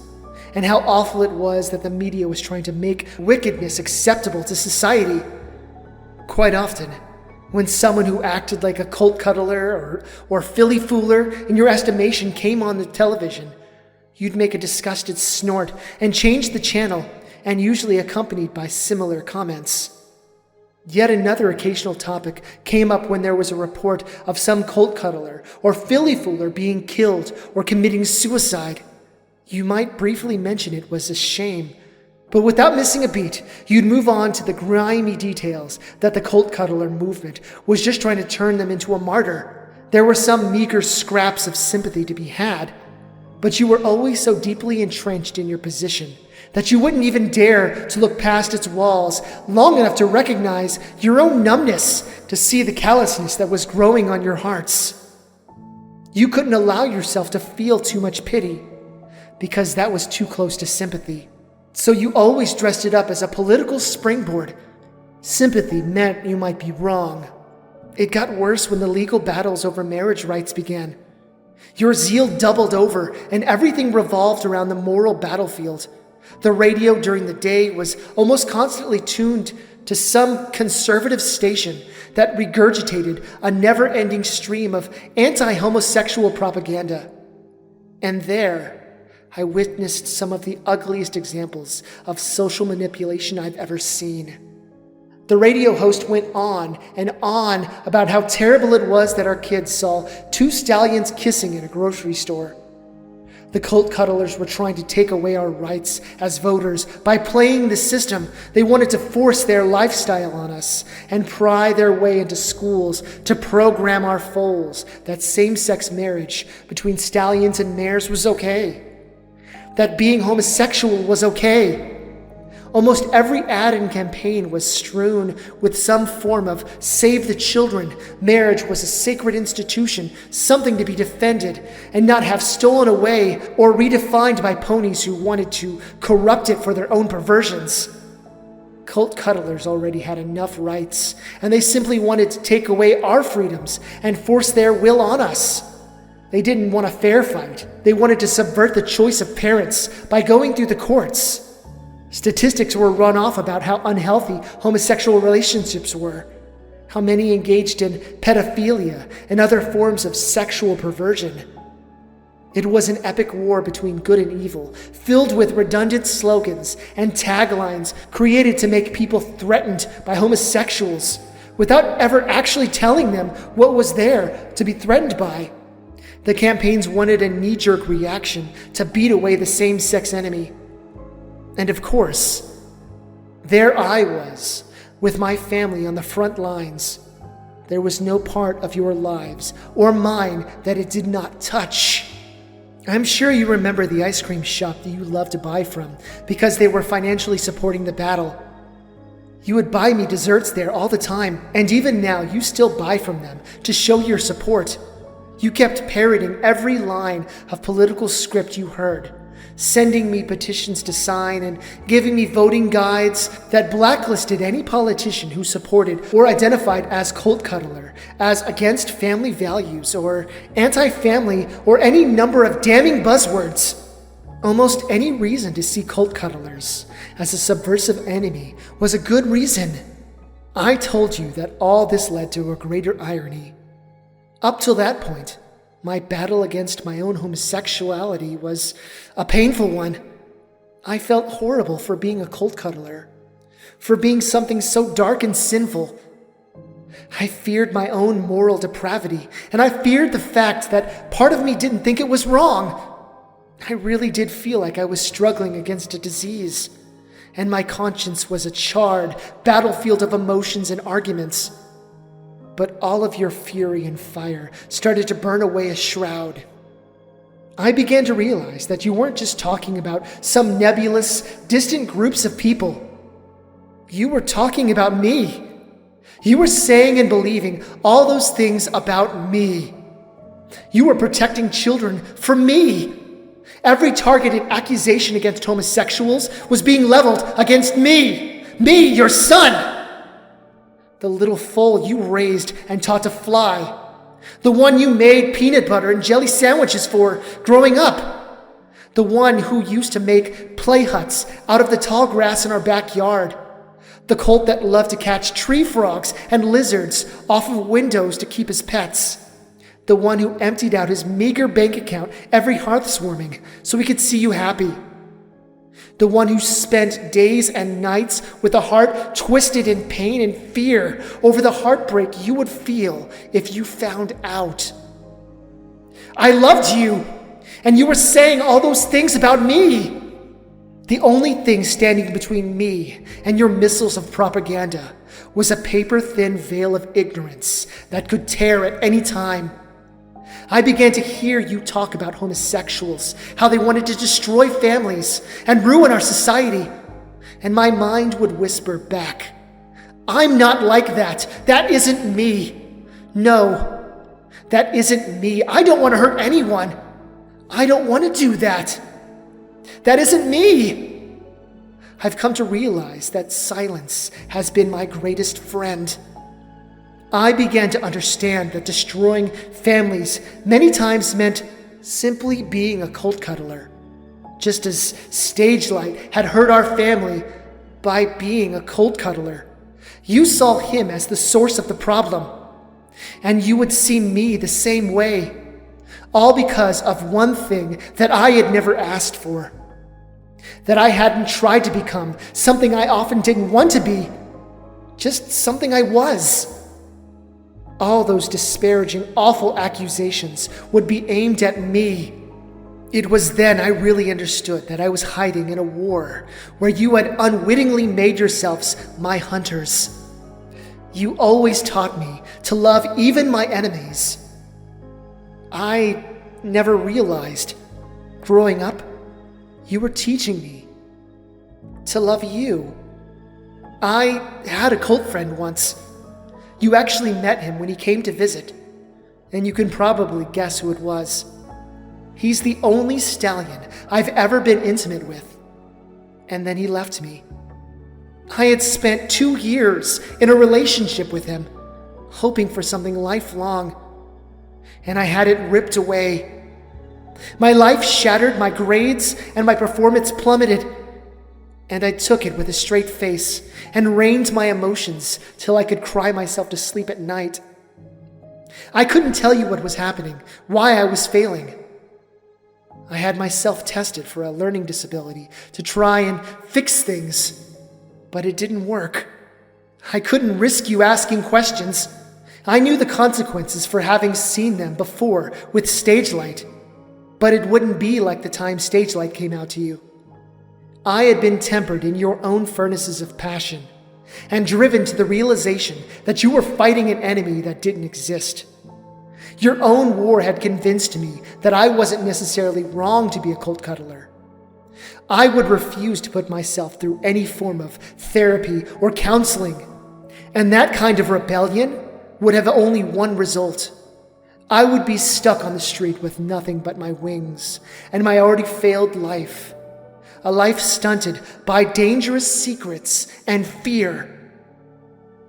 and how awful it was that the media was trying to make wickedness acceptable to society. Quite often, when someone who acted like a cult cuddler or filly-fooler in your estimation came on the television, you'd make a disgusted snort and change the channel, and usually accompanied by similar comments. Yet another occasional topic came up when there was a report of some cult cuddler or filly-fooler being killed or committing suicide. You might briefly mention it was a shame, but without missing a beat, you'd move on to the grimy details that the cult cuddler movement was just trying to turn them into a martyr. There were some meager scraps of sympathy to be had, but you were always so deeply entrenched in your position that you wouldn't even dare to look past its walls long enough to recognize your own numbness, to see the callousness that was growing on your hearts. You couldn't allow yourself to feel too much pity, because that was too close to sympathy. So you always dressed it up as a political springboard. Sympathy meant you might be wrong. It got worse when the legal battles over marriage rights began. Your zeal doubled over, and everything revolved around the moral battlefield. The radio during the day was almost constantly tuned to some conservative station that regurgitated a never-ending stream of anti-homosexual propaganda. And there, I witnessed some of the ugliest examples of social manipulation I've ever seen. The radio host went on and on about how terrible it was that our kids saw two stallions kissing in a grocery store. The cult cuddlers were trying to take away our rights as voters by playing the system. They wanted to force their lifestyle on us and pry their way into schools to program our foals that same-sex marriage between stallions and mares was okay, that being homosexual was okay. Almost every ad and campaign was strewn with some form of save the children. Marriage was a sacred institution, something to be defended and not have stolen away or redefined by ponies who wanted to corrupt it for their own perversions. Cult cuddlers already had enough rights, and they simply wanted to take away our freedoms and force their will on us. They didn't want a fair fight. They wanted to subvert the choice of parents by going through the courts. Statistics were run off about how unhealthy homosexual relationships were, how many engaged in pedophilia and other forms of sexual perversion. It was an epic war between good and evil, filled with redundant slogans and taglines created to make people threatened by homosexuals without ever actually telling them what was there to be threatened by. The campaigns wanted a knee-jerk reaction to beat away the same-sex enemy. And of course, there I was, with my family on the front lines. There was no part of your lives or mine that it did not touch. I'm sure you remember the ice cream shop that you loved to buy from because they were financially supporting the battle. You would buy me desserts there all the time, and even now you still buy from them to show your support. You kept parroting every line of political script you heard, sending me petitions to sign and giving me voting guides that blacklisted any politician who supported or identified as cult cuddler, as against family values or anti-family or any number of damning buzzwords. Almost any reason to see cult cuddlers as a subversive enemy was a good reason. I told you that all this led to a greater irony. Up till that point, my battle against my own homosexuality was a painful one. I felt horrible for being a cult cuddler, for being something so dark and sinful. I feared my own moral depravity, and I feared the fact that part of me didn't think it was wrong. I really did feel like I was struggling against a disease, and my conscience was a charred battlefield of emotions and arguments. But all of your fury and fire started to burn away a shroud. I began to realize that you weren't just talking about some nebulous, distant groups of people. You were talking about me. You were saying and believing all those things about me. You were protecting children from me. Every targeted accusation against homosexuals was being leveled against me. Me, your son. The little foal you raised and taught to fly. The one you made peanut butter and jelly sandwiches for growing up. The one who used to make play huts out of the tall grass in our backyard. The colt that loved to catch tree frogs and lizards off of windows to keep his pets. The one who emptied out his meager bank account every hearthwarming so he could see you happy. The one who spent days and nights with a heart twisted in pain and fear over the heartbreak you would feel if you found out. I loved you, and you were saying all those things about me. The only thing standing between me and your missiles of propaganda was a paper-thin veil of ignorance that could tear at any time. I began to hear you talk about homosexuals, how they wanted to destroy families and ruin our society. And my mind would whisper back, I'm not like that. That isn't me. No, that isn't me. I don't want to hurt anyone. I don't want to do that. That isn't me. I've come to realize that silence has been my greatest friend. I began to understand that destroying families many times meant simply being a cult cuddler, just as Stage Light had hurt our family by being a cult cuddler. You saw him as the source of the problem, and you would see me the same way, all because of one thing that I had never asked for, that I hadn't tried to become, something I often didn't want to be, just something I was. All those disparaging, awful accusations would be aimed at me. It was then I really understood that I was hiding in a war where you had unwittingly made yourselves my hunters. You always taught me to love even my enemies. I never realized, growing up, you were teaching me to love you. I had a cult friend once. You actually met him when he came to visit, and you can probably guess who it was. He's the only stallion I've ever been intimate with. And then he left me. I had spent 2 years in a relationship with him, hoping for something lifelong, and I had it ripped away. My life shattered, my grades and my performance plummeted, and I took it with a straight face and reined my emotions till I could cry myself to sleep at night. I couldn't tell you what was happening, why I was failing. I had myself tested for a learning disability to try and fix things, but it didn't work. I couldn't risk you asking questions. I knew the consequences for having seen them before with Stage Light, but it wouldn't be like the time Stage Light came out to you. I had been tempered in your own furnaces of passion and driven to the realization that you were fighting an enemy that didn't exist. Your own war had convinced me that I wasn't necessarily wrong to be a cult cuddler. I would refuse to put myself through any form of therapy or counseling, and that kind of rebellion would have only one result. I would be stuck on the street with nothing but my wings and my already failed life, a life stunted by dangerous secrets and fear.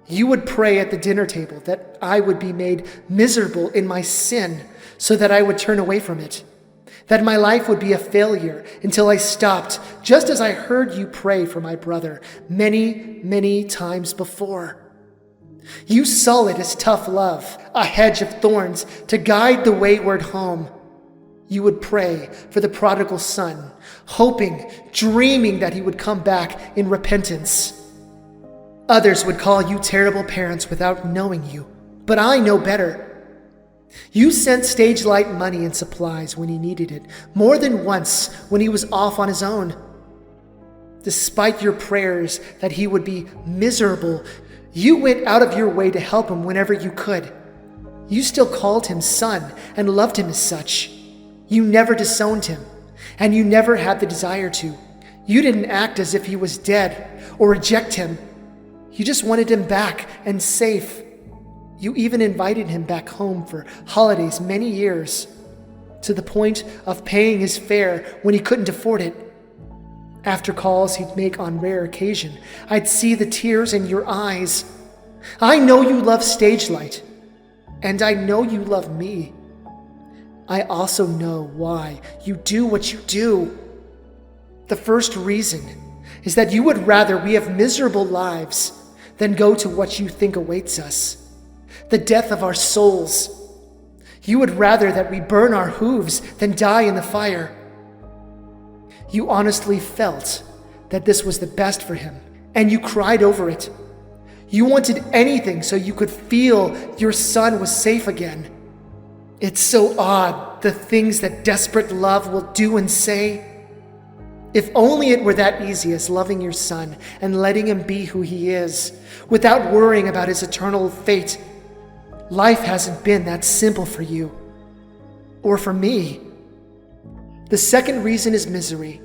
You would pray at the dinner table that I would be made miserable in my sin so that I would turn away from it, that my life would be a failure until I stopped, just as I heard you pray for my brother many, many times before. You saw it as tough love, a hedge of thorns to guide the wayward home. You would pray for the prodigal son, hoping, dreaming that he would come back in repentance. Others would call you terrible parents without knowing you, but I know better. You sent Stage Light money and supplies when he needed it, more than once when he was off on his own. Despite your prayers that he would be miserable, you went out of your way to help him whenever you could. You still called him son and loved him as such. You never disowned him, and you never had the desire to. You didn't act as if he was dead or reject him. You just wanted him back and safe. You even invited him back home for holidays many years, to the point of paying his fare when he couldn't afford it. After calls he'd make on rare occasion, I'd see the tears in your eyes. I know you love Stage Light, and I know you love me. I also know why you do what you do. The first reason is that you would rather we have miserable lives than go to what you think awaits us, the death of our souls. You would rather that we burn our hooves than die in the fire. You honestly felt that this was the best for him, and you cried over it. You wanted anything so you could feel your son was safe again. It's so odd, the things that desperate love will do and say. If only it were that easy as loving your son and letting him be who he is, without worrying about his eternal fate. Life hasn't been that simple for you. Or for me. The second reason is misery.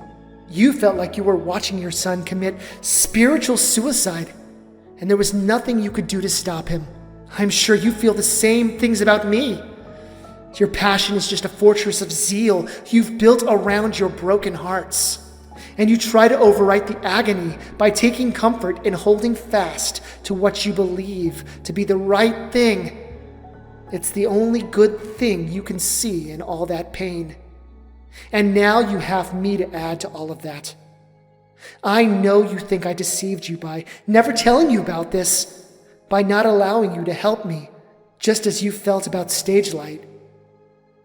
You felt like you were watching your son commit spiritual suicide, and there was nothing you could do to stop him. I'm sure you feel the same things about me. Your passion is just a fortress of zeal you've built around your broken hearts. And you try to overwrite the agony by taking comfort in holding fast to what you believe to be the right thing. It's the only good thing you can see in all that pain. And now you have me to add to all of that. I know you think I deceived you by never telling you about this. by not allowing you to help me, just as you felt about stage light.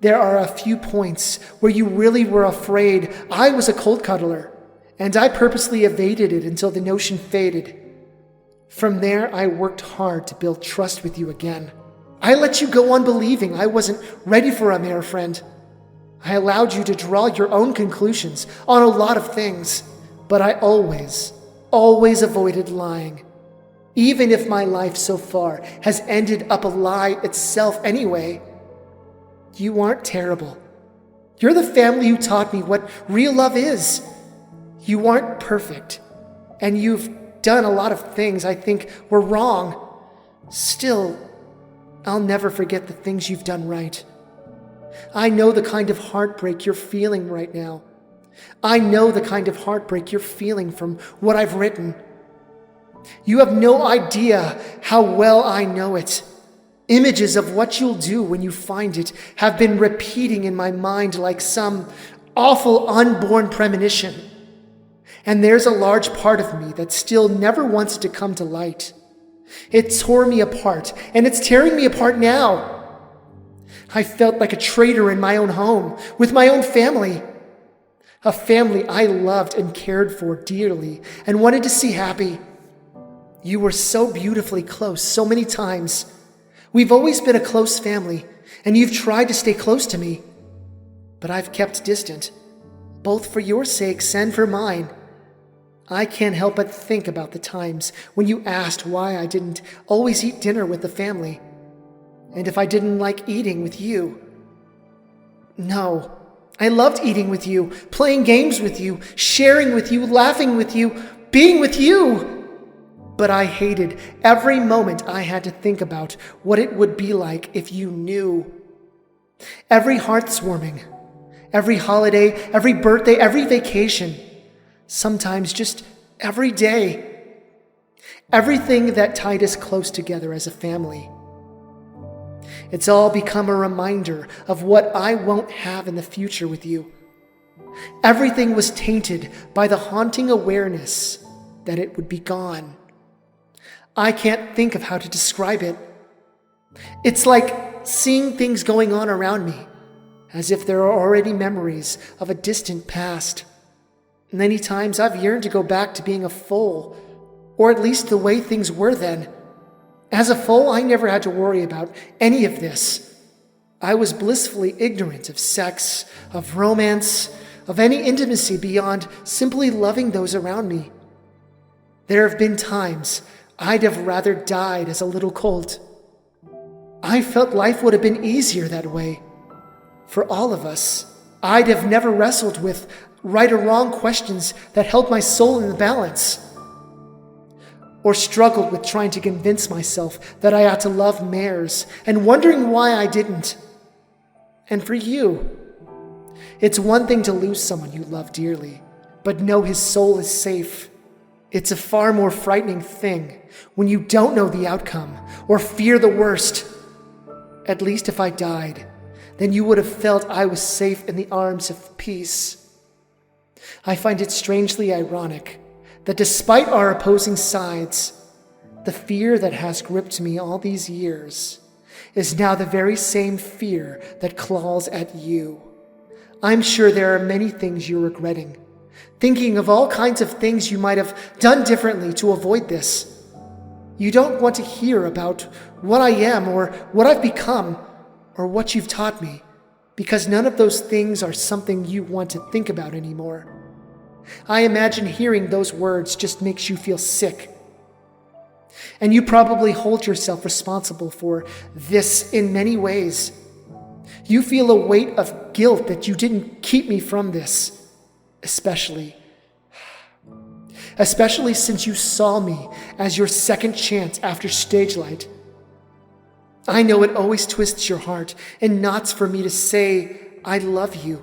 There are a few points where you really were afraid I was a cold cuddler, and I purposely evaded it until the notion faded. From there, I worked hard to build trust with you again. I let you go on believing I wasn't ready for a male friend. I allowed you to draw your own conclusions on a lot of things, but I always avoided lying. Even if my life so far has ended up a lie itself anyway. You aren't terrible. You're the family who taught me what real love is. You aren't perfect, and you've done a lot of things I think were wrong. Still, I'll never forget the things you've done right. I know the kind of heartbreak you're feeling right now. I know the kind of heartbreak you're feeling from what I've written. You have no idea how well I know it. Images of what you'll do when you find it have been repeating in my mind like some awful unborn premonition. And there's a large part of me that still never wants it to come to light. It tore me apart, and it's tearing me apart now. I felt like a traitor in my own home, with my own family. A family I loved and cared for dearly and wanted to see happy. You were so beautifully close so many times. We've always been a close family, and you've tried to stay close to me. But I've kept distant, both for your sakes and for mine. I can't help but think about the times when you asked why I didn't always eat dinner with the family, and if I didn't like eating with you. No, I loved eating with you, playing games with you, sharing with you, laughing with you, being with you. But I hated every moment I had to think about what it would be like if you knew. Every heartwarming, every holiday, every birthday, every vacation, sometimes just every day. Everything that tied us close together as a family. It's all become a reminder of what I won't have in the future with you. Everything was tainted by the haunting awareness that it would be gone. I can't think of how to describe it. It's like seeing things going on around me, as if there are already memories of a distant past. Many times I've yearned to go back to being a foal, or at least the way things were then. As a foal, I never had to worry about any of this. I was blissfully ignorant of sex, of romance, of any intimacy beyond simply loving those around me. There have been times I'd have rather died as a little colt. I felt life would have been easier that way. For all of us, I'd have never wrestled with right or wrong questions that held my soul in the balance, or struggled with trying to convince myself that I ought to love mares and wondering why I didn't. And for you, it's one thing to lose someone you love dearly, but know his soul is safe. It's a far more frightening thing when you don't know the outcome or fear the worst. At least if I died, then you would have felt I was safe in the arms of peace. I find it strangely ironic that despite our opposing sides, the fear that has gripped me all these years is now the very same fear that claws at you. I'm sure there are many things you're regretting, thinking of all kinds of things you might have done differently to avoid this. You don't want to hear about what I am or what I've become or what you've taught me, because none of those things are something you want to think about anymore. I imagine hearing those words just makes you feel sick. And you probably hold yourself responsible for this in many ways. You feel a weight of guilt that you didn't keep me from this, especially since you saw me as your second chance after stage light. I know it always twists your heart in knots for me to say, I love you.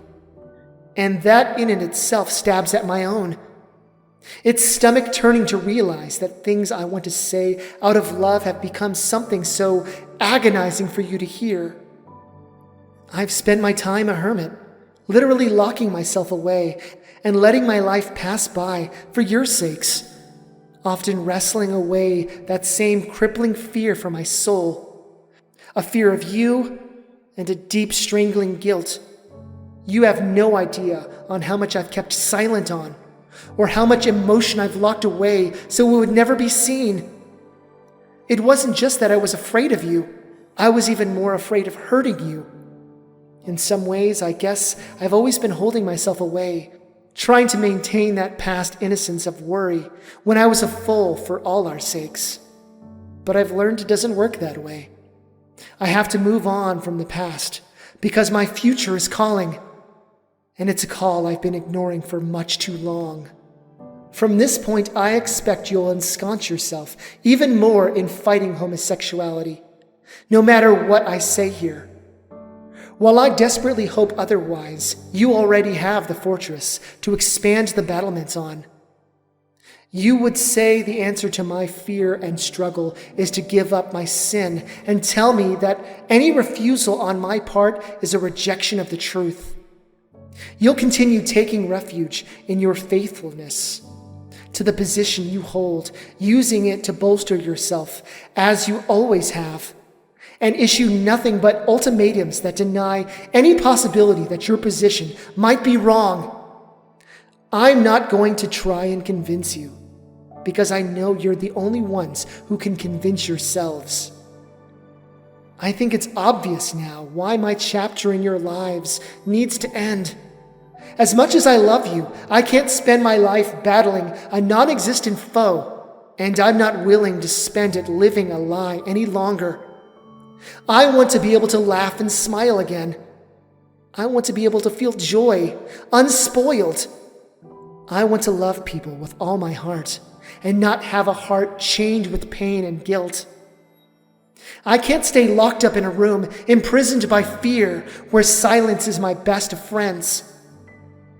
And that in and itself stabs at my own. It's stomach turning to realize that things I want to say out of love have become something so agonizing for you to hear. I've spent my time a hermit, literally locking myself away and letting my life pass by for your sakes. often wrestling away that same crippling fear from my soul. A fear of you and a deep strangling guilt. You have no idea on how much I've kept silent on, or how much emotion I've locked away so it would never be seen. It wasn't just that I was afraid of you, I was even more afraid of hurting you. In some ways, I guess I've always been holding myself away, trying to maintain that past innocence of worry when I was a fool for all our sakes. But I've learned it doesn't work that way. I have to move on from the past because my future is calling, and it's a call I've been ignoring for much too long. From this point, I expect you'll ensconce yourself even more in fighting homosexuality, no matter what I say here. While I desperately hope otherwise, you already have the fortress to expand the battlements on. You would say the answer to my fear and struggle is to give up my sin and tell me that any refusal on my part is a rejection of the truth. You'll continue taking refuge in your faithfulness to the position you hold, using it to bolster yourself, as you always have, and issue nothing but ultimatums that deny any possibility that your position might be wrong. I'm not going to try and convince you, because I know you're the only ones who can convince yourselves. I think it's obvious now why my chapter in your lives needs to end. As much as I love you, I can't spend my life battling a non-existent foe, and I'm not willing to spend it living a lie any longer. I want to be able to laugh and smile again. I want to be able to feel joy, unspoiled. I want to love people with all my heart and not have a heart chained with pain and guilt. I can't stay locked up in a room, imprisoned by fear, where silence is my best of friends.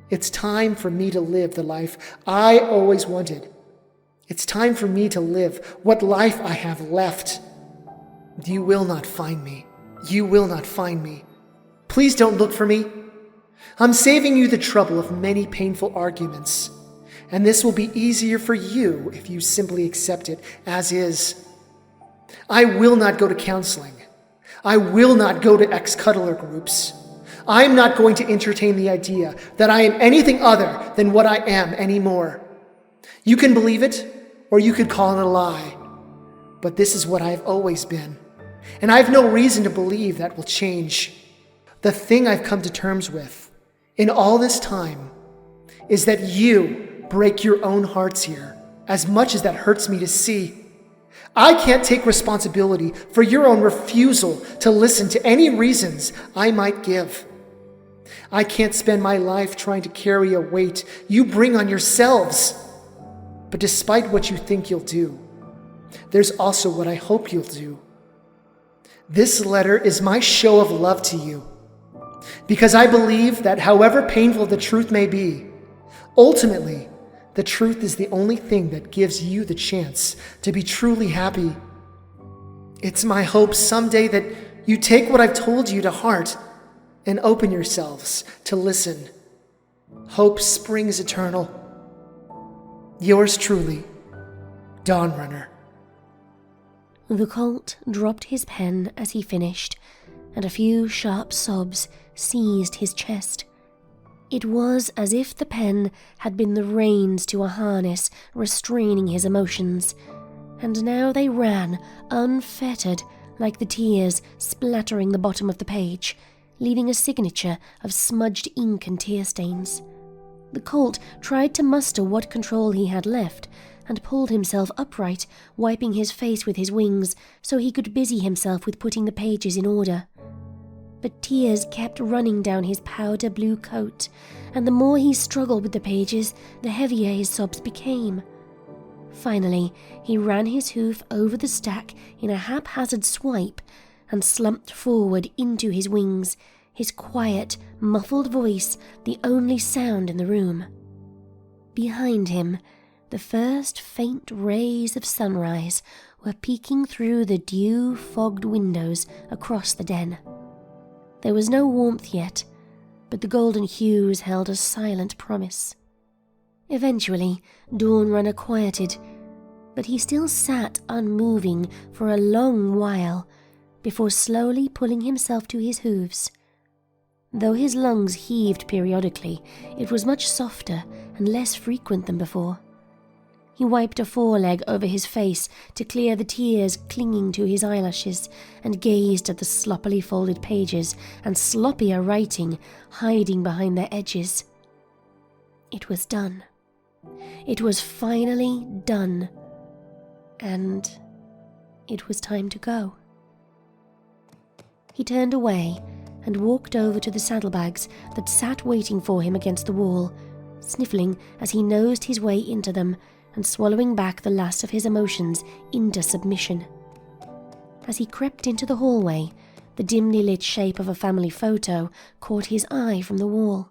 It's time for me to live the life I always wanted. It's time for me to live what life I have left. You will not find me. You will not find me. Please don't look for me. I'm saving you the trouble of many painful arguments, and this will be easier for you if you simply accept it as is. I will not go to counseling. I will not go to ex-cuddler groups. I'm not going to entertain the idea that I am anything other than what I am anymore. You can believe it, or you could call it a lie. But this is what I've always been, and I have no reason to believe that will change. The thing I've come to terms with in all this time is that you break your own hearts here, as much as that hurts me to see. I can't take responsibility for your own refusal to listen to any reasons I might give. I can't spend my life trying to carry a weight you bring on yourselves. But despite what you think you'll do, there's also what I hope you'll do. This letter is my show of love to you, because I believe that however painful the truth may be, ultimately, the truth is the only thing that gives you the chance to be truly happy. It's my hope someday that you take what I've told you to heart and open yourselves to listen. Hope springs eternal. Yours truly, Dawnrunner. The colt dropped his pen as he finished, and a few sharp sobs seized his chest. It was as if the pen had been the reins to a harness restraining his emotions, and now they ran unfettered like the tears splattering the bottom of the page, leaving a signature of smudged ink and tear stains. The colt tried to muster what control he had left and pulled himself upright, wiping his face with his wings so he could busy himself with putting the pages in order. But tears kept running down his powder blue coat, and the more he struggled with the pages, the heavier his sobs became. Finally, he ran his hoof over the stack in a haphazard swipe and slumped forward into his wings, his quiet, muffled voice the only sound in the room. Behind him, the first faint rays of sunrise were peeking through the dew-fogged windows across the den. There was no warmth yet, but the golden hues held a silent promise. Eventually, Dawnrunner quieted, but he still sat unmoving for a long while before slowly pulling himself to his hooves. Though his lungs heaved periodically, it was much softer and less frequent than before. He wiped a foreleg over his face to clear the tears clinging to his eyelashes and gazed at the sloppily folded pages and sloppier writing hiding behind their edges. It was done. It was finally done. And it was time to go. He turned away and walked over to the saddlebags that sat waiting for him against the wall, sniffling as he nosed his way into them and swallowing back the last of his emotions into submission. As he crept into the hallway, the dimly lit shape of a family photo caught his eye from the wall.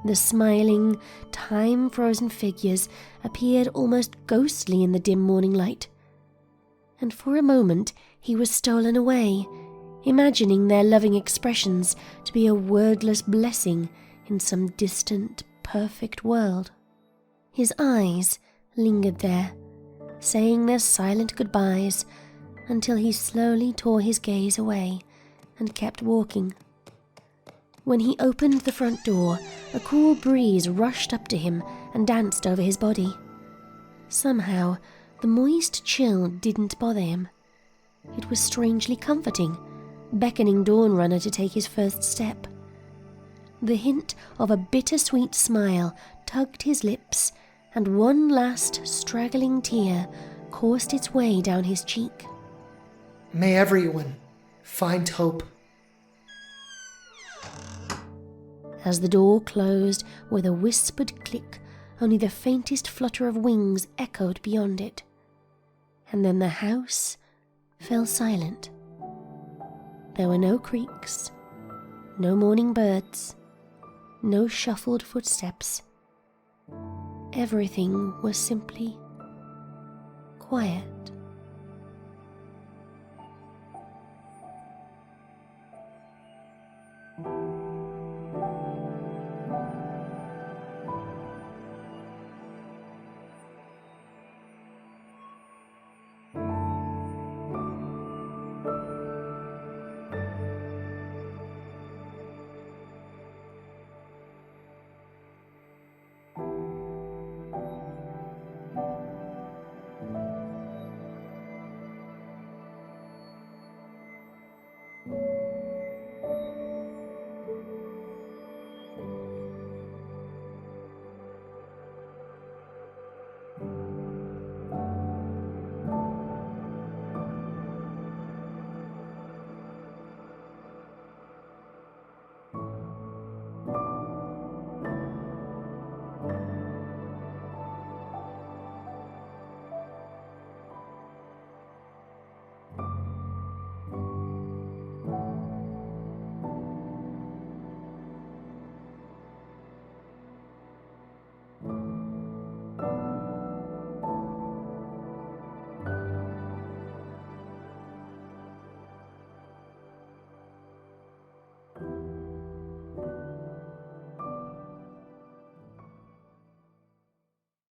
The smiling, time-frozen figures appeared almost ghostly in the dim morning light. And for a moment he was stolen away, imagining their loving expressions to be a wordless blessing in some distant, perfect world. His eyes lingered there, saying their silent goodbyes until he slowly tore his gaze away and kept walking. When he opened the front door, a cool breeze rushed up to him and danced over his body. Somehow, the moist chill didn't bother him. It was strangely comforting, beckoning Dawnrunner to take his first step. The hint of a bittersweet smile tugged his lips, and one last straggling tear coursed its way down his cheek. May everyone find hope. As the door closed with a whispered click, only the faintest flutter of wings echoed beyond it. And then the house fell silent. There were no creaks, no morning birds, no shuffled footsteps. Everything was simply quiet.